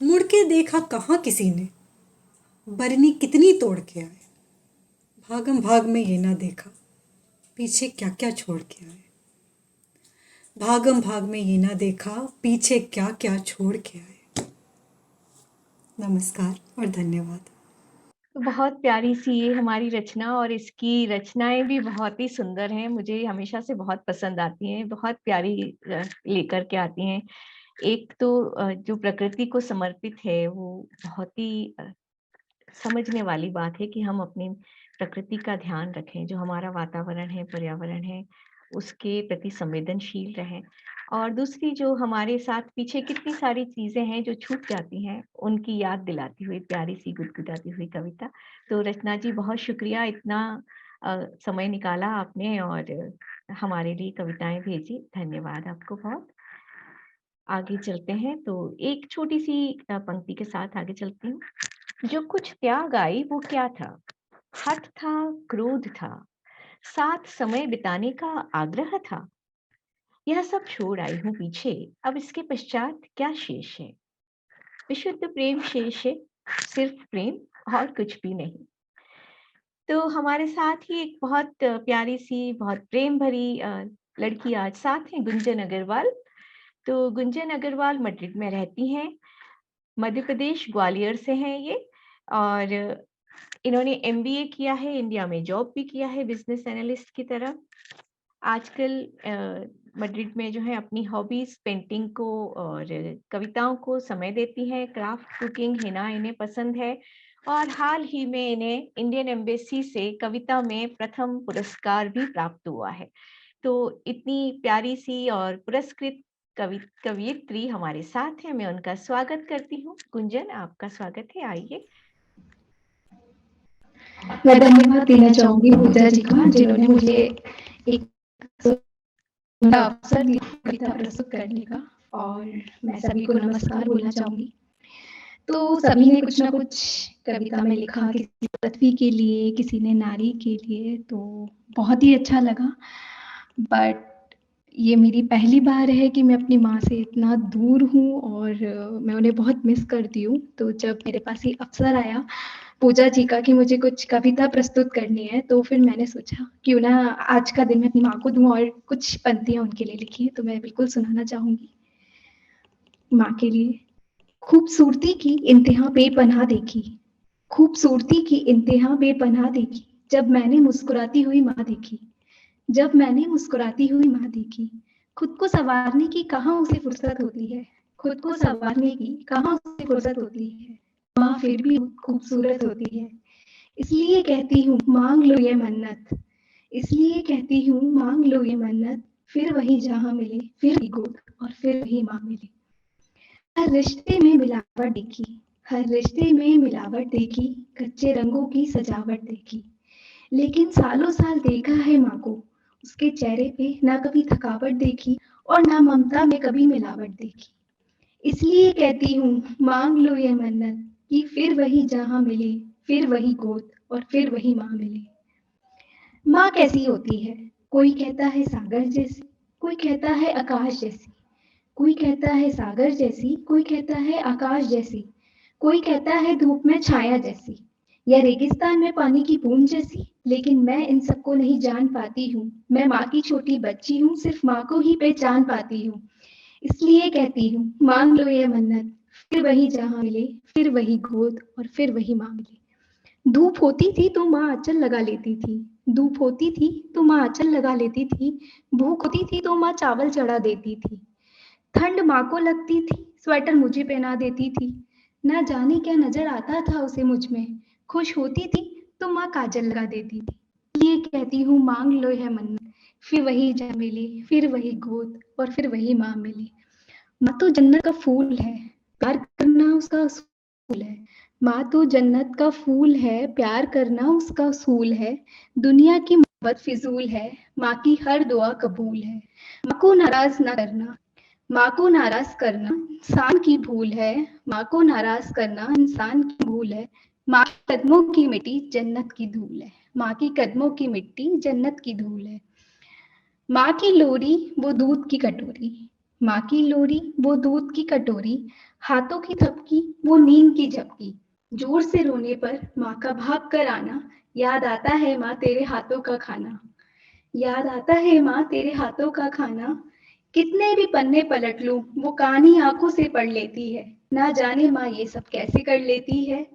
मुड़ के देखा कहाँ किसी ने, बरनी कितनी तोड़ के आए। भागम भाग में ये ना देखा पीछे क्या क्या छोड़ के आए। भागम भाग में ये ना देखा पीछे क्या क्या छोड़ के आए। नमस्कार और धन्यवाद। बहुत प्यारी सी ये हमारी रचना, और इसकी रचनाएं भी बहुत ही सुंदर हैं, मुझे हमेशा से बहुत पसंद आती हैं, बहुत प्यारी लेकर के आती हैं। एक तो जो प्रकृति को समर्पित है वो बहुत ही समझने वाली बात है कि हम अपनी प्रकृति का ध्यान रखें, जो हमारा वातावरण है, पर्यावरण है, उसके प्रति संवेदनशील रहें। और दूसरी जो हमारे साथ पीछे कितनी सारी चीजें हैं जो छूट जाती हैं, उनकी याद दिलाती हुई प्यारी सी गुदगुदाती हुई कविता। तो रचना जी बहुत शुक्रिया, इतना समय निकाला आपने और हमारे लिए कविताएं भेजी। धन्यवाद आपको बहुत। आगे चलते हैं तो एक छोटी सी पंक्ति के साथ आगे चलती हूँ। जो कुछ त्याग आई वो क्या था? हठ था, क्रोध था, साथ समय बिताने का आग्रह था। यह सब छोड़ आई हूँ पीछे, अब इसके पश्चात क्या शेष है? विशुद्ध प्रेम शेष है, सिर्फ प्रेम और कुछ भी नहीं। तो हमारे साथ ही एक बहुत प्यारी सी, बहुत प्रेम भरी लड़की आज साथ है, गुंजन अग्रवाल। तो गुंजन अग्रवाल मैड्रिड में रहती हैं, मध्य प्रदेश ग्वालियर से हैं ये, और इन्होंने एमबीए किया है, इंडिया में जॉब भी किया है बिजनेस एनालिस्ट की तरह। आजकल मैड्रिड में जो है अपनी हॉबीज पेंटिंग को और कविताओं को समय देती हैं। क्राफ्ट, कुकिंग, हिना इन्हें पसंद है और हाल ही में इन्हें इंडियन एम्बेसी से कविता में प्रथम पुरस्कार भी प्राप्त हुआ है। तो इतनी प्यारी सी और पुरस्कृत कवियत्री हमारे साथ है, मैं उनका स्वागत करती हूँ। गुंजन, आपका स्वागत है, आइए। मैं धन्यवाद देना चाहूंगी पूजा जी का, जिन्होंने मुझे एक अवसर दिया कविता प्रस्तुत करने का, और मैं सभी को नमस्कार बोलना चाहूंगी। तो सभी ने कुछ ना कुछ कविता में लिखा, किसी पृथ्वी के लिए, किसी ने नारी के लिए, तो बहुत ही अच्छा लगा। बट ये मेरी पहली बार है कि मैं अपनी माँ से इतना दूर हूँ और मैं उन्हें बहुत मिस करती हूँ। तो जब मेरे पास ये अवसर आया पूजा जी का कि मुझे कुछ कविता प्रस्तुत करनी है, तो फिर मैंने सोचा क्यों ना आज का दिन मैं अपनी माँ को दूं और कुछ पंक्तियां उनके लिए लिखी है, तो मैं बिल्कुल सुनाना चाहूंगी माँ के लिए। खूबसूरती की इंतहा बेपनाह देखी, खूबसूरती की इंतहा बेपनाह देखी, जब मैंने मुस्कुराती हुई माँ देखी, जब मैंने मुस्कुराती हुई माँ देखी। खुद को संवारने की कहाँ उसे फुर्सत होती है, खुद को संवारने की कहाँ उसे फुर्सत होती है, माँ फिर भी खूबसूरत होती है। इसलिए कहती हूँ मांग लो ये मन्नत, इसलिए कहती हूँ मांग लो ये मन्नत, फिर वही जहाँ मिले, फिर वही गोद और फिर वही माँ मिले। हर रिश्ते में मिलावट देखी, हर रिश्ते में मिलावट देखी, कच्चे रंगों की सजावट देखी, लेकिन सालों साल देखा है माँ को, उसके चेहरे पे ना कभी थकावट देखी और ना ममता में कभी मिलावट देखी। इसलिए कहती हूँ मांग लो ये मन्नत कि फिर वही जहाँ मिले, फिर वही गोद और फिर वही माँ मिले। माँ कैसी होती है? कोई कहता है सागर जैसी, कोई कहता है आकाश जैसी, कोई कहता है सागर जैसी, कोई कहता है आकाश जैसी, कोई कहता है धूप में छाया जैसी, या रेगिस्तान में पानी की बूंद जैसी। लेकिन मैं इन सबको नहीं जान पाती हूँ, मैं माँ की छोटी बच्ची हूँ, सिर्फ माँ को ही पहचान पाती हूँ। इसलिए कहती हूँ मांग लो ये मन्नत, फिर वही जहाँ मिले, फिर वही गोद और फिर वही माँ मिले। धूप होती थी तो माँ आंचल लगा लेती थी, धूप होती थी तो माँ आंचल लगा लेती थी, भूख होती थी तो माँ चावल चढ़ा देती थी, ठंड माँ को लगती थी स्वेटर मुझे पहना देती थी, ना जाने क्या नजर आता था उसे मुझ में, खुश होती थी तो माँ काजल लगा देती थी। ये कहती हूँ मांग लो है मन्नत, फिर वही जहाँ मिले, फिर वही गोद और फिर वही माँ मिले। माँ तो जन्नत का फूल है, प्यार करना उसका असूल है, माँ तो जन्नत का फूल है, प्यार करना उसका असूल है, दुनिया की मोहब्बत फिजूल है, माँ की हर दुआ कबूल है। माँ को नाराज ना करना, माँ को नाराज करना इंसान की भूल है, माँ को नाराज करना इंसान की भूल है। माँ के कदमों की मिट्टी जन्नत की धूल है, माँ की कदमों की मिट्टी जन्नत की धूल है। माँ की लोरी वो दूध की कटोरी, माँ की लोरी वो दूध की कटोरी, हाथों की थपकी वो नींद की झपकी, जोर से रोने पर माँ का भाग कर आना, याद आता है माँ तेरे हाथों का खाना, याद आता है माँ तेरे हाथों का खाना। कितने भी पन्ने पलट लूं वो कहानी आंखों से पढ़ लेती है, ना जाने माँ ये सब कैसे कर लेती है।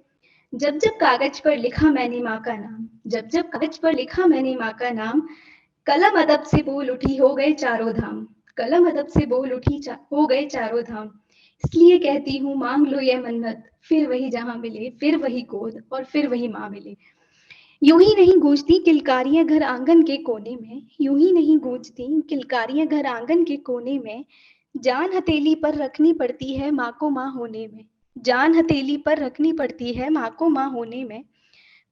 जब जब कागज पर लिखा मैंने माँ का नाम, जब जब कागज पर लिखा मैंने माँ का नाम, कलम अदब से बोल उठी हो गए चारों धाम, कलम अदब से बोल उठी हो गए चारों धाम। इसलिए कहती हूँ मांग लो ये मन्नत, फिर वही जहाँ मिले, फिर वही गोद और फिर वही माँ मिले। यूं ही नहीं गूंजती किलकारियां घर आंगन के कोने में, यूं ही नहीं गूंजती किलकारियां घर आंगन के कोने में, जान हथेली पर रखनी पड़ती है माँ को माँ होने में, जान हथेली पर रखनी पड़ती है माँ को माँ होने में।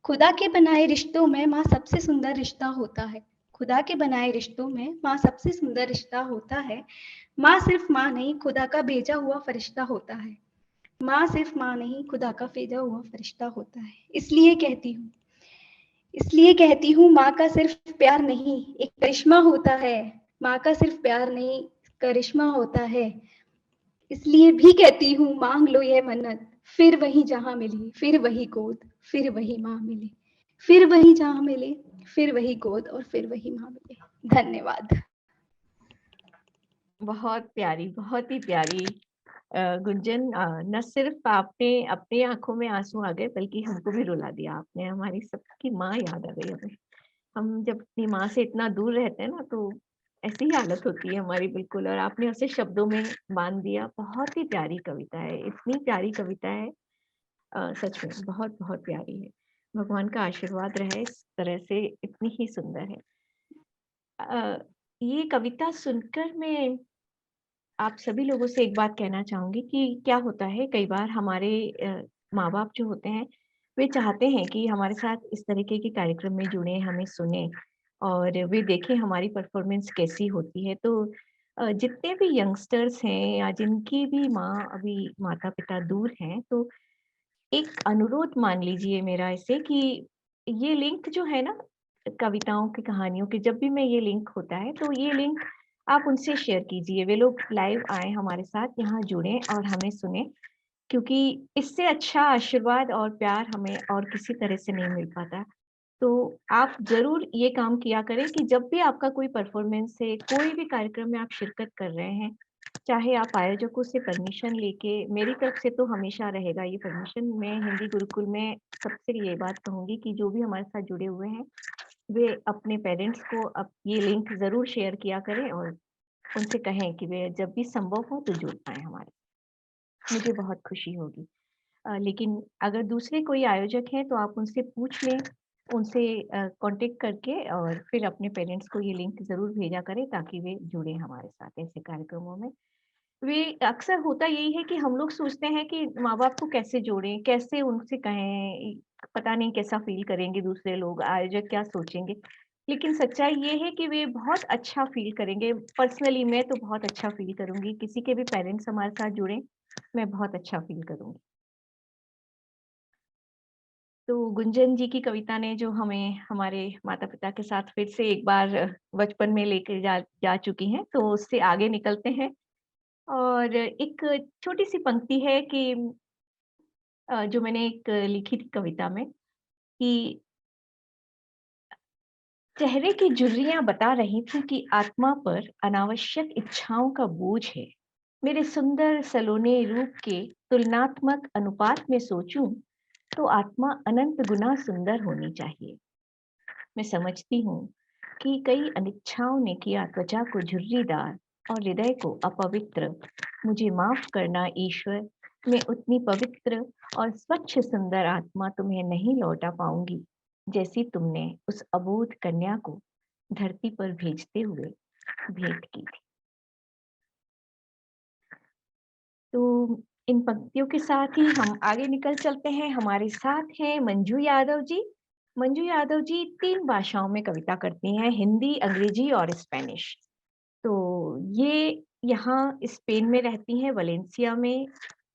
खुदा के बनाए रिश्तों में माँ सबसे सुंदर रिश्ता होता है, खुदा के बनाए रिश्तों में माँ सबसे सुंदर रिश्ता होता है। माँ सिर्फ माँ नहीं खुदा का भेजा हुआ फरिश्ता होता है, माँ सिर्फ माँ नहीं खुदा का भेजा हुआ फरिश्ता होता है। इसलिए कहती हूँ माँ का सिर्फ प्यार नहीं एक करिश्मा होता है, माँ का सिर्फ प्यार नहीं करिश्मा होता है। इसलिए भी कहती हूँ मांग लो ये मन्नत, फिर वही जहाँ मिली फिर वही गोद, फिर वही माँ मिली, फिर वही जहाँ मिले फिर वही गोद और फिर वही माँ मिले। धन्यवाद। बहुत प्यारी, बहुत ही प्यारी गुंजन। न सिर्फ आपने अपनी आंखों में आंसू आ गए बल्कि हमको भी रुला दिया आपने। हमारी सबकी माँ याद आ गई हमें। हम जब अपनी माँ से इतना दूर रहते हैं ना तो ऐसी ही हालत होती है हमारी बिल्कुल, और आपने उसे शब्दों में बांध दिया। बहुत ही प्यारी कविता है, इतनी प्यारी कविता है, सच में बहुत बहुत प्यारी है। भगवान का आशीर्वाद रहे इस तरह से, इतनी ही सुंदर है। ये कविता सुनकर मैं आप सभी लोगों से एक बात कहना चाहूँगी कि क्या होता है कई बार हमारे माँ-बाप जो होते हैं, वे चाहते हैं कि हमारे साथ इस तरीके के कार्यक्रम में जुड़ें, हमें सुनें और वे देखें हमारी परफ़ॉर्मेंस कैसी होती है। तो जितने भी यंगस्टर्स हैं या जिनकी भी माँ अभी माता-पिता दूर हैं, तो एक अनुरोध मान लीजिए मेरा इसे कि ये लिंक जो है ना, कविताओं की, कहानियों के, जब भी मैं ये लिंक होता है तो ये लिंक आप उनसे शेयर कीजिए। वे लोग लाइव आएँ हमारे साथ, यहाँ जुड़ें और हमें सुनें, क्योंकि इससे अच्छा आशीर्वाद और प्यार हमें और किसी तरह से नहीं मिल पाता। तो आप ज़रूर ये काम किया करें कि जब भी आपका कोई परफ़ॉर्मेंस है, कोई भी कार्यक्रम में आप शिरकत कर रहे हैं, चाहे आप आयोजकों से परमिशन लेके, मेरी तरफ से तो हमेशा रहेगा ये परमिशन। मैं हिंदी गुरुकुल में सबसे ये बात कहूँगी कि जो भी हमारे साथ जुड़े हुए हैं, वे अपने पेरेंट्स को ये लिंक ज़रूर शेयर किया करें और उनसे कहें कि वे जब भी संभव हो तो जुड़ पाएँ हमारे। मुझे बहुत खुशी होगी। लेकिन अगर दूसरे कोई आयोजक हैं तो आप उनसे पूछ लें, उनसे कॉन्टैक्ट करके और फिर अपने पेरेंट्स को ये लिंक ज़रूर भेजा करें ताकि वे जुड़ें हमारे साथ ऐसे कार्यक्रमों में। वे अक्सर होता यही है कि हम लोग सोचते हैं कि माँ-बाप को कैसे जोड़ें, कैसे उनसे कहें, पता नहीं कैसा फ़ील करेंगे दूसरे लोग, आयोजक क्या सोचेंगे। लेकिन सच्चाई ये है कि वे बहुत अच्छा फ़ील करेंगे। पर्सनली मैं तो बहुत अच्छा फ़ील करूँगी, किसी के भी पेरेंट्स हमारे साथ जुड़ें, मैं बहुत अच्छा फ़ील करूँगी। तो गुंजन जी की कविता ने जो हमें हमारे माता-पिता के साथ फिर से एक बार बचपन में लेके जा जा चुकी हैं, तो उससे आगे निकलते हैं और एक छोटी-सी पंक्ति है कि जो मैंने एक लिखी थी कविता में कि चेहरे की झुर्रियाँ बता रही थीं कि आत्मा पर अनावश्यक इच्छाओं का बोझ है। मेरे सुंदर सलोने रूप के तुलनात्मक अनुपात में सोचूं तो आत्मा अनंत गुना सुंदर होनी चाहिए। मैं समझती हूँ कि कई अनिच्छाओं ने किया त्वचा को झुर्रीदार और हृदय को अपवित्र। मुझे माफ करना ईश्वर, मैं उतनी पवित्र और स्वच्छ सुंदर आत्मा तुम्हें नहीं लौटा पाऊंगी जैसी तुमने उस अबोध कन्या को धरती पर भेजते हुए भेंट की थी। तो इन पंक्तियों के साथ ही हम आगे निकल चलते हैं। हमारे साथ हैं मंजू यादव जी। मंजू यादव जी 3 भाषाओं में कविता करती हैं, हिंदी, अंग्रेजी और स्पेनिश। तो ये यहाँ स्पेन में रहती हैं, वलेंसिया में।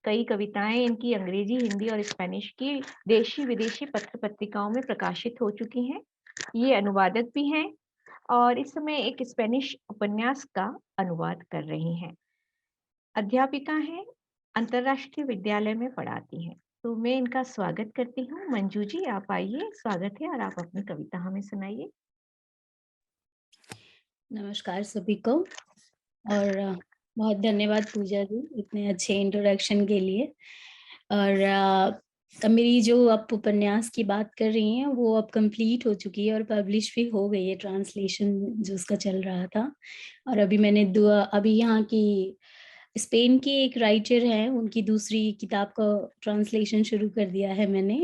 कई कविताएँ इनकी अंग्रेजी, हिंदी और स्पेनिश की देशी-विदेशी पत्र-पत्रिकाओं में प्रकाशित हो चुकी हैं। ये अनुवादक भी हैं और इस समय एक स्पेनिश उपन्यास का अनुवाद कर रही हैं। अध्यापिका हैं, अंतर्राष्ट्रीय विद्यालय में पढ़ाती हैं। तो मैं इनका स्वागत करती हूँ। मंजू जी आप आइए, स्वागत है और आप अपनी कविता हमें सुनाइए। नमस्कार सभी को और बहुत धन्यवाद पूजा जी इतने अच्छे इंट्रोडक्शन के लिए। और अब मेरी जो आप उपन्यास की बात कर रही हैं वो अब कंप्लीट हो चुकी है और पब्लिश भी हो गई है, ट्रांसलेशन जो उसका चल रहा था। और अभी मैंने अभी यहाँ की स्पेन की एक राइटर हैं, उनकी दूसरी किताब का ट्रांसलेशन शुरू कर दिया है मैंने।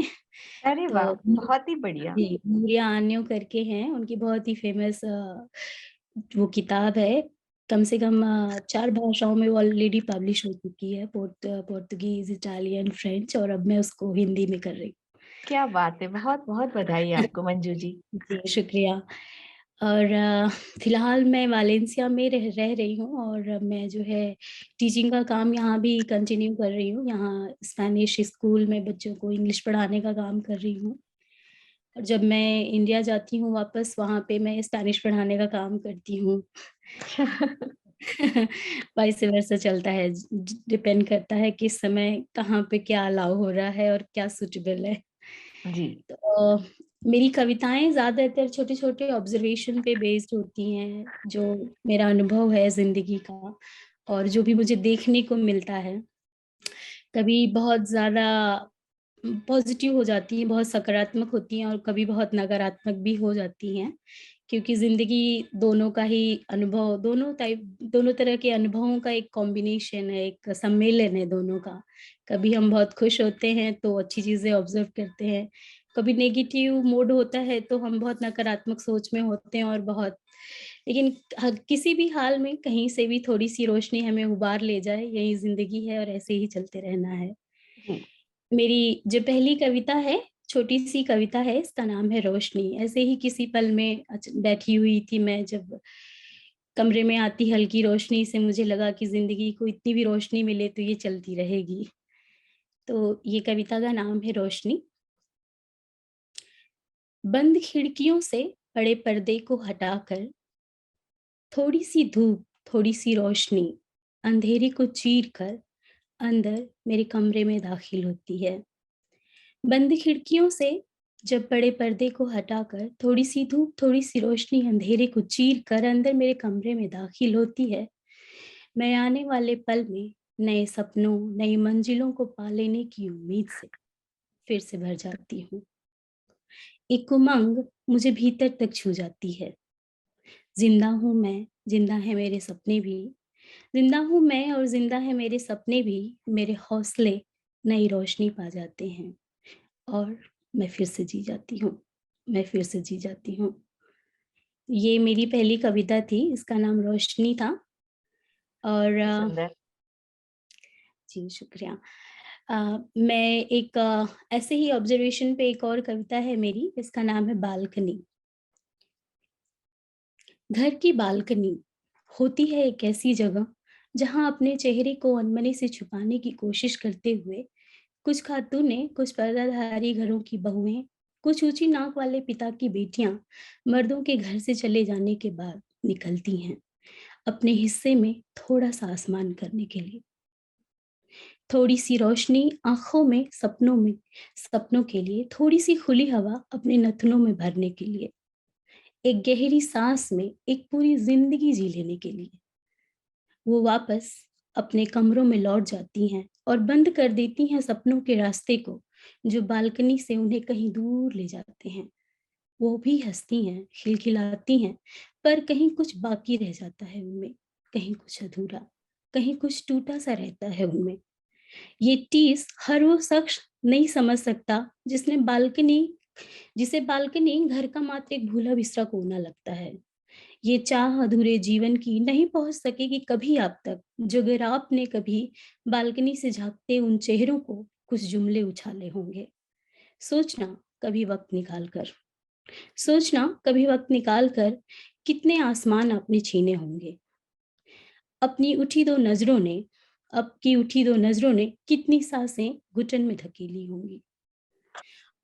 अरे वाह! तो बहुत ही बढ़िया। जी, नूरिया आन्यो करके हैं, उनकी बहुत ही फेमस वो किताब है। कम से कम 4 भाषाओं में वो ऑलरेडी पब्लिश हो चुकी है, पोर्तुगीज़, इटालियन, फ्रेंच, और अब मैं उसको हिंदी में कर रही हूँ। क्या बात है! बहुत-बहुत बधाई आपको मंजू जी। जी, शुक्रिया। और फ़िलहाल मैं वालेंसिया में रह रही हूँ, और मैं जो है टीचिंग का काम यहाँ भी कंटिन्यू कर रही हूँ। यहाँ स्पेनिश स्कूल में बच्चों को इंग्लिश पढ़ाने का काम कर रही हूँ। और जब मैं इंडिया जाती हूँ वापस, वहाँ पे मैं स्पेनिश पढ़ाने का काम करती हूँ। वाइस वर्सा चलता है, डिपेंड करता है किस समय कहाँ पे क्या अलाउ हो रहा है और क्या सूटेबल है। जी। तो मेरी कविताएँ ज़्यादातर छोटे-छोटे ऑब्जर्वेशन पे बेस्ड होती हैं, जो मेरा अनुभव है ज़िंदगी का और जो भी मुझे देखने को मिलता है। कभी बहुत ज़्यादा पॉज़िटिव हो जाती हैं, बहुत सकारात्मक होती हैं, और कभी बहुत नकारात्मक भी हो जाती हैं, क्योंकि ज़िंदगी दोनों का ही अनुभव, दोनों तरह के अनुभवों का एक कॉम्बिनेशन है, एक सम्मेलन है दोनों का। कभी हम बहुत खुश होते हैं तो अच्छी चीज़ें ऑब्ज़र्व करते हैं, कभी नेगेटिव मूड होता है तो हम बहुत नकारात्मक सोच में होते हैं, और बहुत, लेकिन किसी भी हाल में कहीं से भी थोड़ी-सी रोशनी हमें उबार ले जाए, यही ज़िंदगी है और ऐसे ही चलते रहना है। जी। मेरी जो पहली कविता है, छोटी-सी कविता है, इसका नाम है रोशनी। ऐसे ही किसी पल में बैठी हुई थी मैं, जब कमरे में आती हल्की रोशनी से मुझे लगा कि ज़िंदगी को इतनी भी रोशनी मिले तो ये चलती रहेगी। तो ये कविता का नाम है रोशनी। बंद खिड़कियों से बड़े पर्दे को हटाकर थोड़ी-सी धूप, थोड़ी-सी रोशनी अंधेरे को चीर कर अंदर मेरे कमरे में दाखिल होती है। बंद खिड़कियों से जब बड़े पर्दे को हटाकर थोड़ी-सी धूप, थोड़ी-सी रोशनी अंधेरे को चीर कर अंदर मेरे कमरे में दाखिल होती है, मैं आने वाले पल में नए सपनों, नई मंजिलों को पा लेने की उम्मीद से फिर से भर जाती हूँ। एक उमंग मुझे भीतर तक छू जाती है। जिंदा हूँ मैं, जिंदा है मेरे सपने भी। जिंदा हूँ मैं और जिंदा है मेरे सपने भी, मेरे हौसले नई रोशनी पा जाते हैं और मैं फिर से जी जाती हूँ, मैं फिर से जी जाती हूँ। ये मेरी पहली कविता थी, इसका नाम रोशनी था। और सुंदर। जी, शुक्रिया। मैं एक ऐसे ही ऑब्जर्वेशन पे एक और कविता है मेरी, इसका नाम है बालकनी। घर की बालकनी होती है एक ऐसी जगह जहाँ अपने चेहरे को अनमने से छुपाने की कोशिश करते हुए कुछ खातूनें, कुछ पर्दाधारी घरों की बहुएं, कुछ ऊंची नाक वाले पिता की बेटियां मर्दों के घर से चले जाने के बाद निकलती हैं अपने हिस्से में थोड़ा सा आसमान करने के लिए। थोड़ी सी रोशनी आंखों में, सपनों के लिए, थोड़ी सी खुली हवा अपने नथनों में भरने के लिए, एक गहरी सांस में एक पूरी जिंदगी जी लेने के लिए। वो वापस अपने कमरों में लौट जाती हैं और बंद कर देती हैं सपनों के रास्ते को, जो बालकनी से उन्हें कहीं दूर ले जाते हैं। वो भी हंसती हैं, खिलखिलाती हैं, पर कहीं कुछ बाकी रह जाता है उनमें, कहीं कुछ अधूरा, कहीं कुछ टूटा सा रहता है उनमें। ये टीस हर वो शख्स नहीं समझ सकता जिसे बालकनी घर का मात्र एक भूला बिसरा कोना लगता है। ये चाह अधूरे जीवन की नहीं पहुंच सकेगी कभी आप तक, जो अगर आपने कभी बालकनी से झांकते उन चेहरों को कुछ जुमले उछाले होंगे। सोचना कभी वक्त निकाल कर, सोचना कभी वक्त निकाल कर कितने आसमान आपने छीने होंगे। अपनी उठी दो नजरों ने आपकी उठी दो नजरों ने कितनी सांसें घुटन में धकेली होंगी।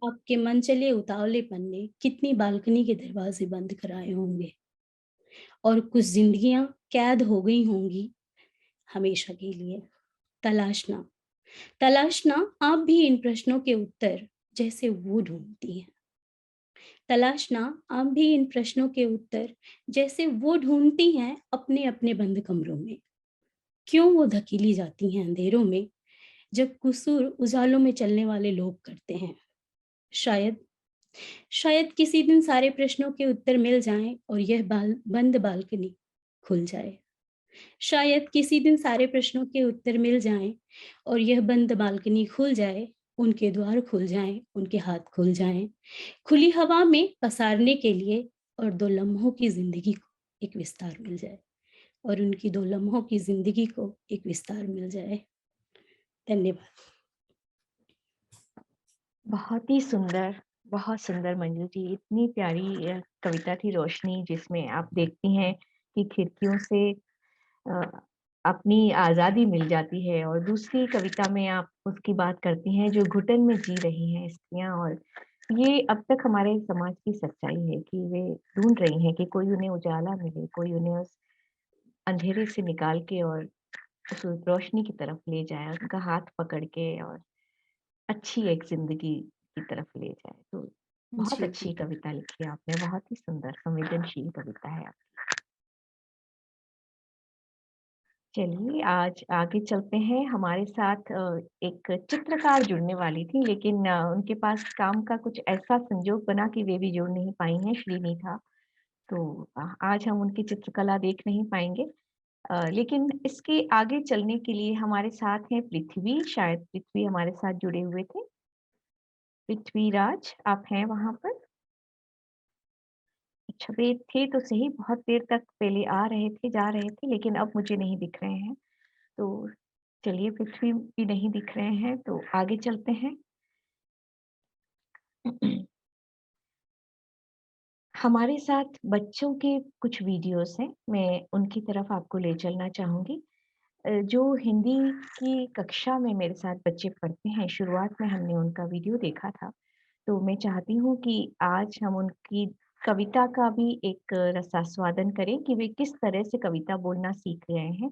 आपके मन चले उतावलेपन ने कितनी बालकनी के दरवाजे बंद कराए होंगे, और कुछ जिंदगियां कैद हो गई होंगी हमेशा के लिए। तलाशना, तलाशना आप भी इन प्रश्नों के उत्तर जैसे वो ढूंढती हैं। तलाशना आप भी इन प्रश्नों के उत्तर जैसे वो ढूंढती हैं अपने अपने बंद कमरों में। क्यों वो धकेली जाती हैं अंधेरों में, जब कसूर उजालों में चलने वाले लोग करते हैं। शायद शायद किसी दिन सारे प्रश्नों के उत्तर मिल जाएं और यह बंद बालकनी खुल जाए। शायद किसी दिन सारे प्रश्नों के उत्तर मिल जाएं और यह बंद बालकनी खुल जाए, उनके द्वार खुल जाएं, उनके हाथ खुल जाएं, खुली हवा में पसारने के लिए, और 2 लम्हों की जिंदगी को एक विस्तार मिल जाए, और उनकी 2 लम्हों की जिंदगी को एक विस्तार मिल जाए। धन्यवाद। बहुत सुंदर मंजू जी, इतनी प्यारी कविता थी रोशनी, जिसमें आप देखती हैं कि खिड़कियों से अपनी आज़ादी मिल जाती है, और दूसरी कविता में आप उसकी बात करती हैं जो घुटन में जी रही हैं स्त्रियां, और ये अब तक हमारे समाज की सच्चाई है कि वे ढूंढ रही हैं कि कोई उन्हें उजाला मिले, कोई उन्हें उस अंधेरे से निकाल के और उस रोशनी की तरफ ले जाए, उनका हाथ पकड़ के और अच्छी एक जिंदगी की तरफ ले जाए। तो बहुत अच्छी कविता लिखी है आपने, बहुत ही सुंदर संवेदनशील कविता है आपकी। चलिए आज आगे चलते हैं। हमारे साथ एक चित्रकार जुड़ने वाली थी, लेकिन उनके पास काम का कुछ ऐसा संजोग बना कि वे भी जुड़ नहीं पाई हैं, श्रीनिधा। तो आज हम उनकी चित्रकला देख नहीं पाएंगे, लेकिन इसके आगे चलने के लिए हमारे साथ हैं पृथ्वी। शायद पृथ्वी हमारे साथ जुड़े हुए थे। पृथ्वीराज, आप हैं वहां पर? अच्छा, वे थे तो सही, बहुत देर तक पहले आ रहे थे, जा रहे थे, लेकिन अब मुझे नहीं दिख रहे हैं। तो चलिए, पृथ्वी भी नहीं दिख रहे हैं, तो आगे चलते हैं। हमारे साथ बच्चों के कुछ वीडियोस हैं, मैं उनकी तरफ आपको ले चलना चाहूंगी। जो हिंदी की कक्षा में मेरे साथ बच्चे पढ़ते हैं, शुरुआत में हमने उनका वीडियो देखा था, तो मैं चाहती हूँ कि आज हम उनकी कविता का भी एक रसास्वादन करें कि वे किस तरह से कविता बोलना सीख गए हैं,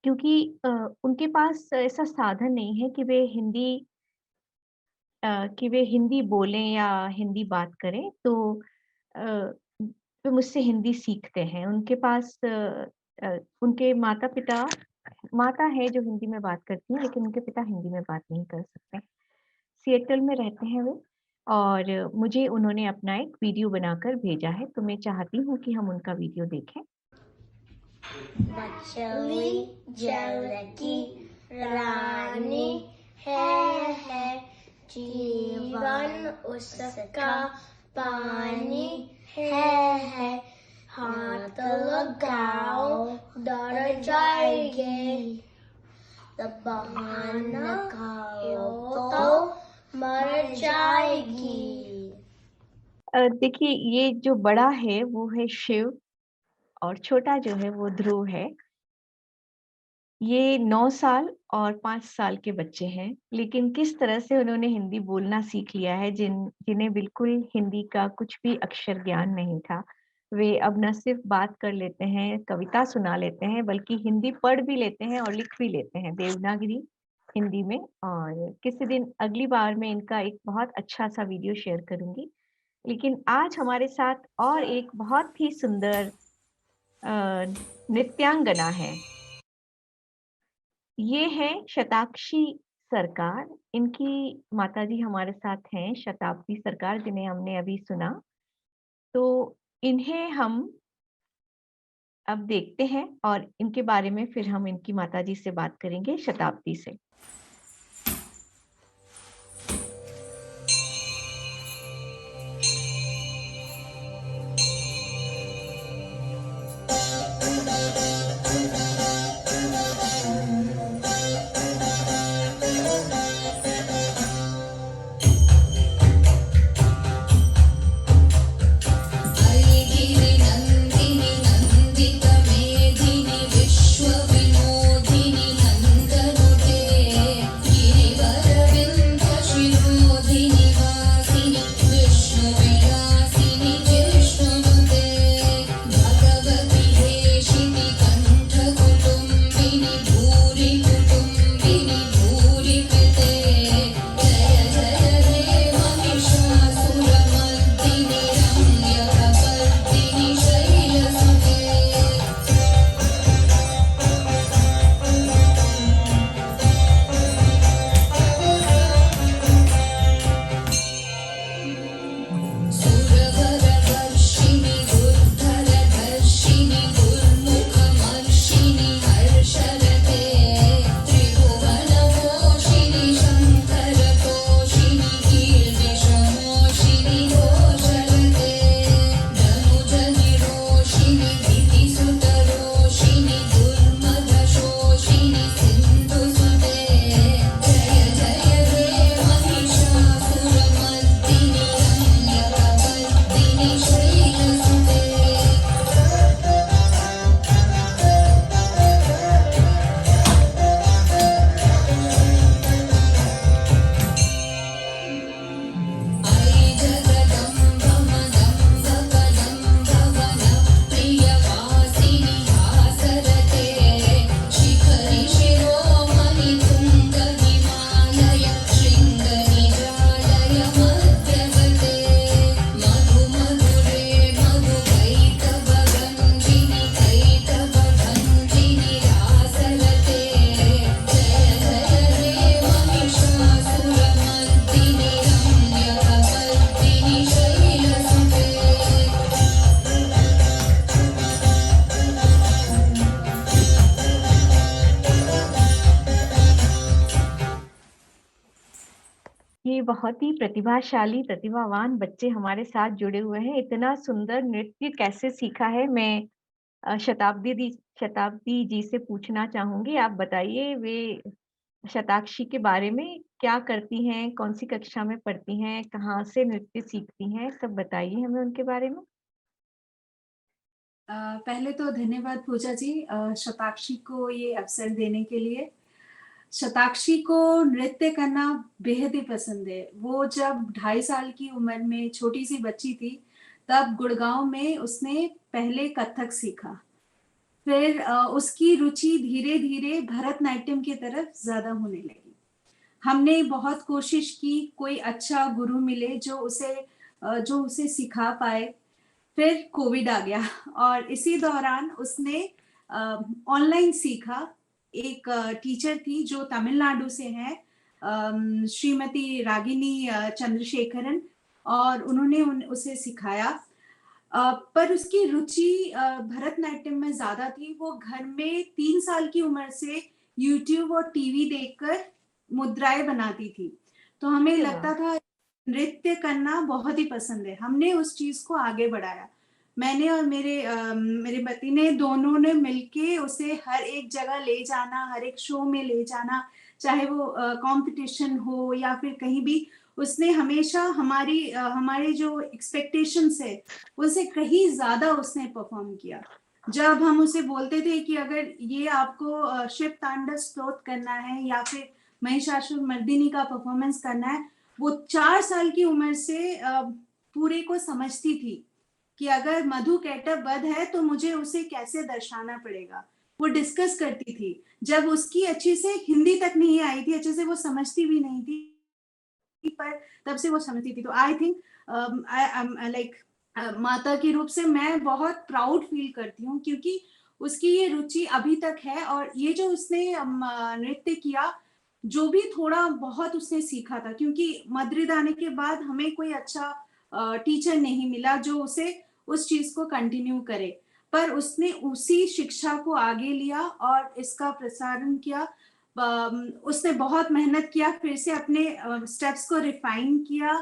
क्योंकि उनके पास ऐसा साधन नहीं है कि वे हिंदी बोलें या हिंदी बात करें। तो वे मुझसे हिंदी सीखते हैं। उनके पास उनके माता है जो हिंदी में बात करती हैं, लेकिन उनके पिता हिंदी में बात नहीं कर सकते। सिएटल में रहते हैं वे, और मुझे उन्होंने अपना एक वीडियो बनाकर भेजा है, तो मैं चाहती हूँ कि हम उनका वीडियो देखें। मछली जल की रानी है, जीवन उसका पानी है, हाथ लगाओ डर जाएगी, बहाना खाओ तो मर जाएगी। देखिए, ये जो बड़ा है वो है शिव, और छोटा जो है वो ध्रुव है। ये 9 साल और 5 साल के बच्चे हैं, लेकिन किस तरह से उन्होंने हिंदी बोलना सीख लिया है, जिन्हें बिल्कुल हिंदी का कुछ भी अक्षर ज्ञान नहीं था। वे अब न सिर्फ बात कर लेते हैं, कविता सुना लेते हैं, बल्कि हिंदी पढ़ भी लेते हैं और लिख भी लेते हैं देवनागरी हिंदी में। और किसी दिन अगली बार मैं इनका एक बहुत अच्छा सा वीडियो शेयर करूंगी। लेकिन आज हमारे साथ और एक बहुत ही सुंदर नृत्यांगना है। ये है शताक्षी सरकार। इनकी माताजी हमारे साथ हैं, शताब्दी सरकार, जिन्हें हमने अभी सुना। तो इन्हें हम अब देखते हैं और इनके बारे में फिर हम इनकी माताजी से बात करेंगे, शताब्दी से। विश्व विनोदिनी नंदनुते ये बहुत ही प्रतिभाशाली, प्रतिभावान बच्चे हमारे साथ जुड़े हुए हैं। इतना सुंदर नृत्य कैसे सीखा है? मैं शताब्दी जी से पूछना चाहूँगी। आप बताइए वे शताक्षी के बारे में क्या करती हैं? कौन-सी कक्षा में पढ़ती हैं? कहाँ से नृत्य सीखती हैं? सब बताइए हमें उनके बारे में। पहले तो धन्यवाद पूजा जी शताक्षी को ये अवसर देने के लिए। शताक्षी को नृत्य करना बेहद ही पसंद है। वो जब 2.5 साल की उम्र में छोटी-सी बच्ची थी, तब गुड़गाँव में उसने पहले कथक सीखा। फिर उसकी रुचि धीरे-धीरे भरतनाट्यम की तरफ ज़्यादा होने लगी। हमने बहुत कोशिश की कोई अच्छा गुरु मिले जो उसे सिखा पाए। फिर कोविड आ गया और इसी दौरान उसने ऑनलाइन सीखा। एक टीचर थी जो तमिलनाडु से हैं श्रीमती रागिनी चंद्रशेखरन और उन्होंने उसे सिखाया। पर उसकी रुचि भरतनाट्यम में ज़्यादा थी। वो घर में 3 साल की उम्र से यूट्यूब और टीवी देखकर मुद्राएँ बनाती थी। तो हमें अरे लगता वाह! था नृत्य करना बहुत ही पसंद है। हमने उस चीज़ को आगे बढ़ाया। मैंने और मेरे पति ने दोनों ने मिलके उसे हर एक जगह ले जाना, हर एक शो में ले जाना, चाहे वो कॉम्पिटिशन हो या फिर कहीं भी। उसने हमेशा हमारे जो एक्सपेक्टेशंस है, उससे कहीं ज़्यादा उसने परफ़ॉर्म किया। जब हम उसे बोलते थे कि अगर ये आपको शिव तांडव स्तोत्र करना है या फिर महिषासुरमर्दिनी का परफ़ॉर्मेंस करना है, वो 4 साल की उम्र से पूरे को समझती थी कि अगर मधु कैटभ वध है तो मुझे उसे कैसे दर्शाना पड़ेगा। वो डिस्कस करती थी। जब उसकी अच्छे से हिंदी तक नहीं आई थी, अच्छे से वो समझती भी नहीं थी, पर तब से वो समझती थी। तो I think I am like माता के रूप से मैं बहुत प्राउड फील करती हूँ क्योंकि उसकी ये रुचि अभी तक है और ये जो उसने नृत्य किया, जो भी थोड़ा बहुत उसने सीखा था क्योंकि मद्रिद आने के बाद हमें कोई अच्छा टीचर नहीं मिला जो उसे उस चीज़ को कंटिन्यू करे। पर उसने उसी शिक्षा को आगे लिया और इसका प्रसारण किया। उसने बहुत मेहनत किया, फिर से अपने स्टेप्स को रिफाइन किया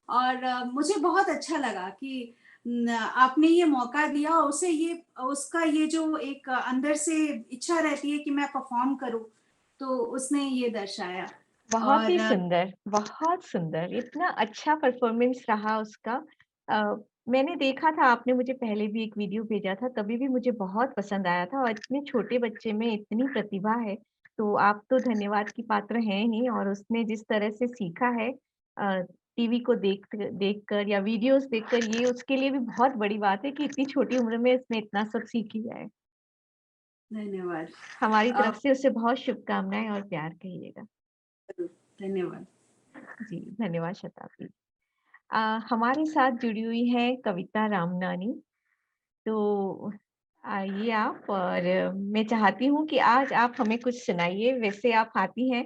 और मुझे बहुत अच्छा लगा कि आपने ये मौका दिया और उसका ये जो एक अंदर से इच्छा रहती है कि मैं परफॉर्म करूं, तो उसने ये दर्शाया। बहुत ही और सुंदर, बहुत सुंदर। इतना अच्छा परफ़ॉर्मेंस रहा उसका। मैंने देखा था, आपने मुझे पहले भी एक वीडियो भेजा था, तभी भी मुझे बहुत पसंद आया था और इतने छोटे बच्चे में इतनी प्रतिभा है, तो आप तो धन्यवाद की पात्र हैं ही। और उसने जिस तरह से सीखा है टीवी को देखकर या वीडियोज़ देखकर, ये उसके लिए भी बहुत बड़ी बात है कि इतनी छोटी उम्र में इसने इतना सब सीख लिया है। धन्यवाद। हमारी तरफ आप से उसे बहुत शुभकामनाएँ और प्यार कहिएगा। धन्यवाद। जी, धन्यवाद शताब्दी। हमारे साथ जुड़ी हुई है कविता रामनानी। तो आइए आप, और मैं चाहती हूँ कि आज आप हमें कुछ सुनाइए। वैसे आप आती हैं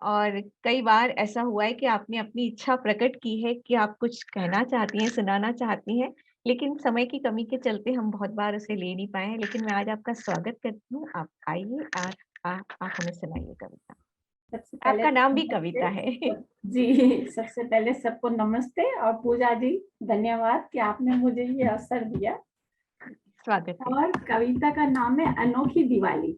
और कई बार ऐसा हुआ है कि आपने अपनी इच्छा प्रकट की है कि आप कुछ कहना चाहती हैं, सुनाना चाहती हैं, लेकिन समय की कमी के चलते हम बहुत बार उसे ले नहीं पाए हैं। लेकिन मैं आज आपका स्वागत करती हूँ। आप आइए और आप हमें सुनाइए कविता। सबसे पहले आपका नाम भी नमस्ते। कविता है। जी, सबसे पहले सबको नमस्ते और पूजा जी धन्यवाद कि आपने मुझे ये अवसर दिया। स्वागत है। और कविता का नाम है अनोखी दिवाली।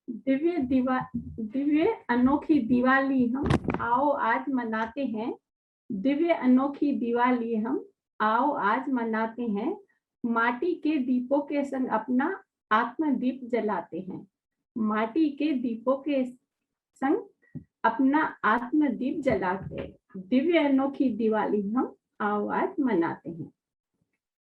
दिव्य अनोखी दिवाली हम आओ आज मनाते हैं। दिव्य अनोखी दिवाली हम आओ आज मनाते हैं। माटी के दीपों के संग अपना आत्मदीप जलाते हैं। माटी के दीपों के संग अपना आत्मदीप जलाते हैं। दिव्य अनोखी दिवाली हम आओ आज मनाते हैं।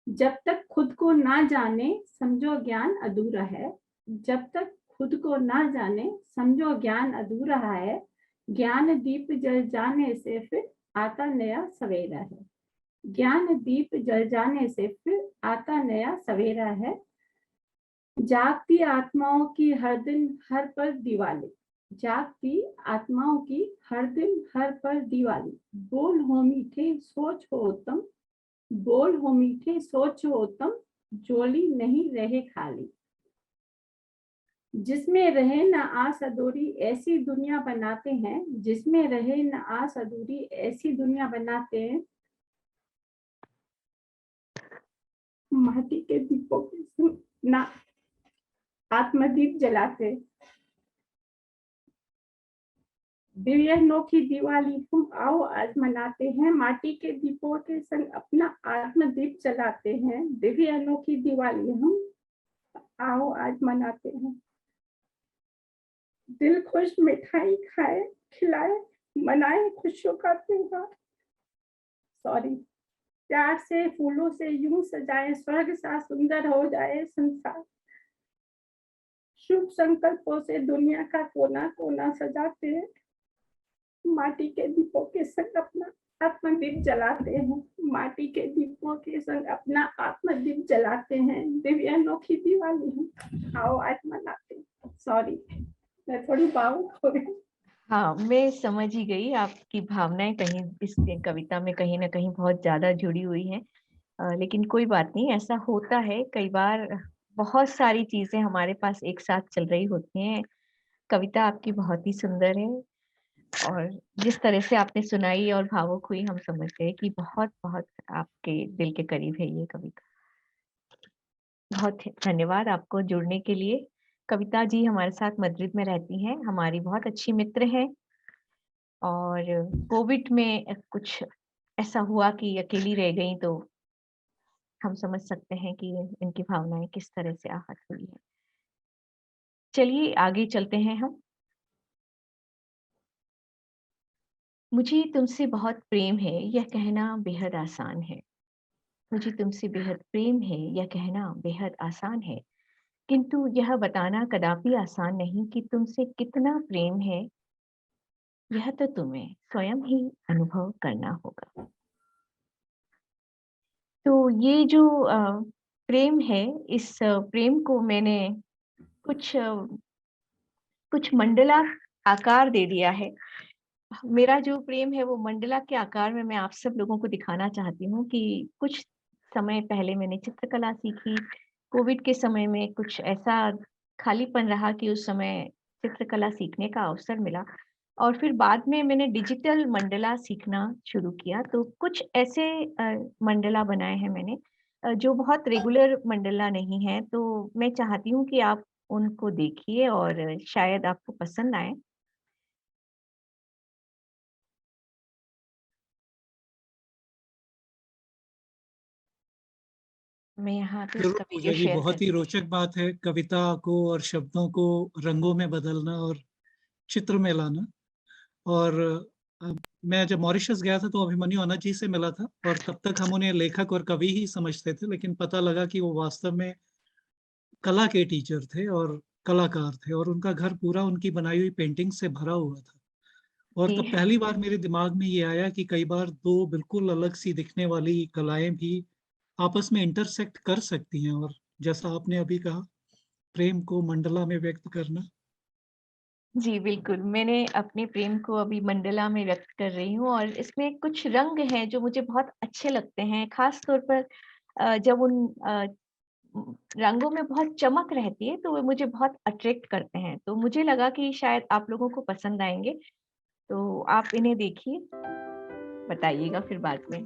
जब तक खुद को ना जाने समझो ज्ञान अधूरा है। जब तक खुद को ना जाने समझो ज्ञान अधूरा है। ज्ञान दीप जल जाने से फिर आता नया सवेरा है। ज्ञान दीप जल जाने से फिर आता नया सवेरा है। जागती आत्माओं की हर दिन हर पल दिवाली। जागती आत्माओं की हर दिन हर पल दिवाली। बोल हो मीठे सोच हो उत्तम। बोल हो मीठे सोच हो उत्तम। झोली नहीं रहे खाली। जिसमें रहे न आस अधूरी ऐसी दुनिया बनाते हैं, जिसमें रहे न आस अधूरी ऐसी दुनिया बनाते हैं। माटी के दीपों के ना आत्मदीप जलाते, दिव्य अनोखी दिवाली हम आओ आज मनाते हैं। माटी के दीपों के संग अपना आत्मदीप जलाते हैं। दिव्य अनोखी दिवाली हम आओ आज मनाते हैं। दिल खुश मिठाई खाए खिलाए, मनाए खुशियों का त्योहार। सॉरी। प्यार से फूलों से यूं सजाए, स्वर्ग सा सुंदर हो जाए संसार। शुभ संकल्पों से दुनिया का कोना कोना सजाते हैं। माटी के दीपों के संग अपना आत्मदीप जलाते हैं। माटी के दीपों के संग अपना आत्मदीप जलाते हैं। दिव्य अनोखी दिवाली हम आओ आज मनाते हैं। सॉरी, मैं थोड़ी भावुक हो गई। हाँ, मैं समझ ही गई आपकी भावनाएं कहीं इस कविता में कहीं ना कहीं बहुत ज्यादा जुड़ी हुई हैं। लेकिन कोई बात नहीं, ऐसा होता है कई बार। बहुत सारी चीजें हमारे पास एक साथ चल रही होती हैं। कविता आपकी बहुत ही सुंदर है और जिस तरह से आपने सुनाई और भावुक हुई, हम समझ गए कि बहुत बहुत आपके दिल के करीब है ये कविता। बहुत धन्यवाद आपको जुड़ने के लिए। कविता जी हमारे साथ मद्रिद में रहती हैं, हमारी बहुत अच्छी मित्र हैं और कोविड में कुछ ऐसा हुआ कि अकेली रह गई, तो हम समझ सकते हैं कि इनकी भावनाएं किस तरह से आहत हुई है। चलिए आगे चलते हैं हम। मुझे तुमसे बहुत प्रेम है यह कहना बेहद आसान है। मुझे तुमसे बेहद प्रेम है यह कहना बेहद आसान है, किंतु यह बताना कदापि आसान नहीं कि तुमसे कितना प्रेम है, यह तो तुम्हें स्वयं ही अनुभव करना होगा। तो ये जो प्रेम है, इस प्रेम को मैंने कुछ मंडला आकार दे दिया है। मेरा जो प्रेम है वो मंडला के आकार में मैं आप सब लोगों को दिखाना चाहती हूँ कि कुछ समय पहले मैंने चित्रकला सीखी। कोविड के समय में कुछ ऐसा खालीपन रहा कि उस समय चित्रकला सीखने का अवसर मिला और फिर बाद में मैंने डिजिटल मंडला सीखना शुरू किया। तो कुछ ऐसे मंडला बनाए हैं मैंने जो बहुत रेगुलर मंडला नहीं है। तो मैं चाहती हूँ कि आप उनको देखिए और शायद आपको पसंद आए। मैं यहाँ पे जरूर उसका पूजा वीडियो जी, शेयर बहुत ही करती हूँ। रोचक बात है कविता को और शब्दों को रंगों में बदलना और चित्र में लाना। और मैं जब मॉरिशस गया था तो अभिमन्यु अनंत जी से मिला था और तब तक हम उन्हें लेखक और कवि ही समझते थे, लेकिन पता लगा कि वो वास्तव में कला के टीचर थे और कलाकार थे और उनका घर पूरा उनकी बनाई हुई पेंटिंग से भरा हुआ था। और जी तब पहली बार मेरे दिमाग में ये आया कि कई बार दो बिल्कुल अलग सी दिखने वाली कलाएं भी आपस में इंटरसेक्ट कर सकती हैं। और जैसा आपने अभी कहा, प्रेम को मंडला में व्यक्त करना। जी बिल्कुल, मैंने अपने प्रेम को अभी मंडला में व्यक्त कर रही हूँ और इसमें कुछ रंग हैं जो मुझे बहुत अच्छे लगते हैं। खास तौर पर जब उन रंगों में बहुत चमक रहती है तो वो मुझे बहुत अट्रैक्ट करते हैं। तो मुझे लगा कि शायद आप लोगों को पसंद आएंगे, तो आप इन्हें देखिए, बताइएगा फिर बाद में।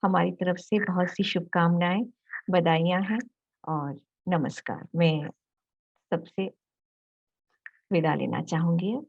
हमारी तरफ से बहुत सी शुभकामनाएं, बधाइयां हैं और नमस्कार। मैं सबसे विदा लेना चाहूंगी अब।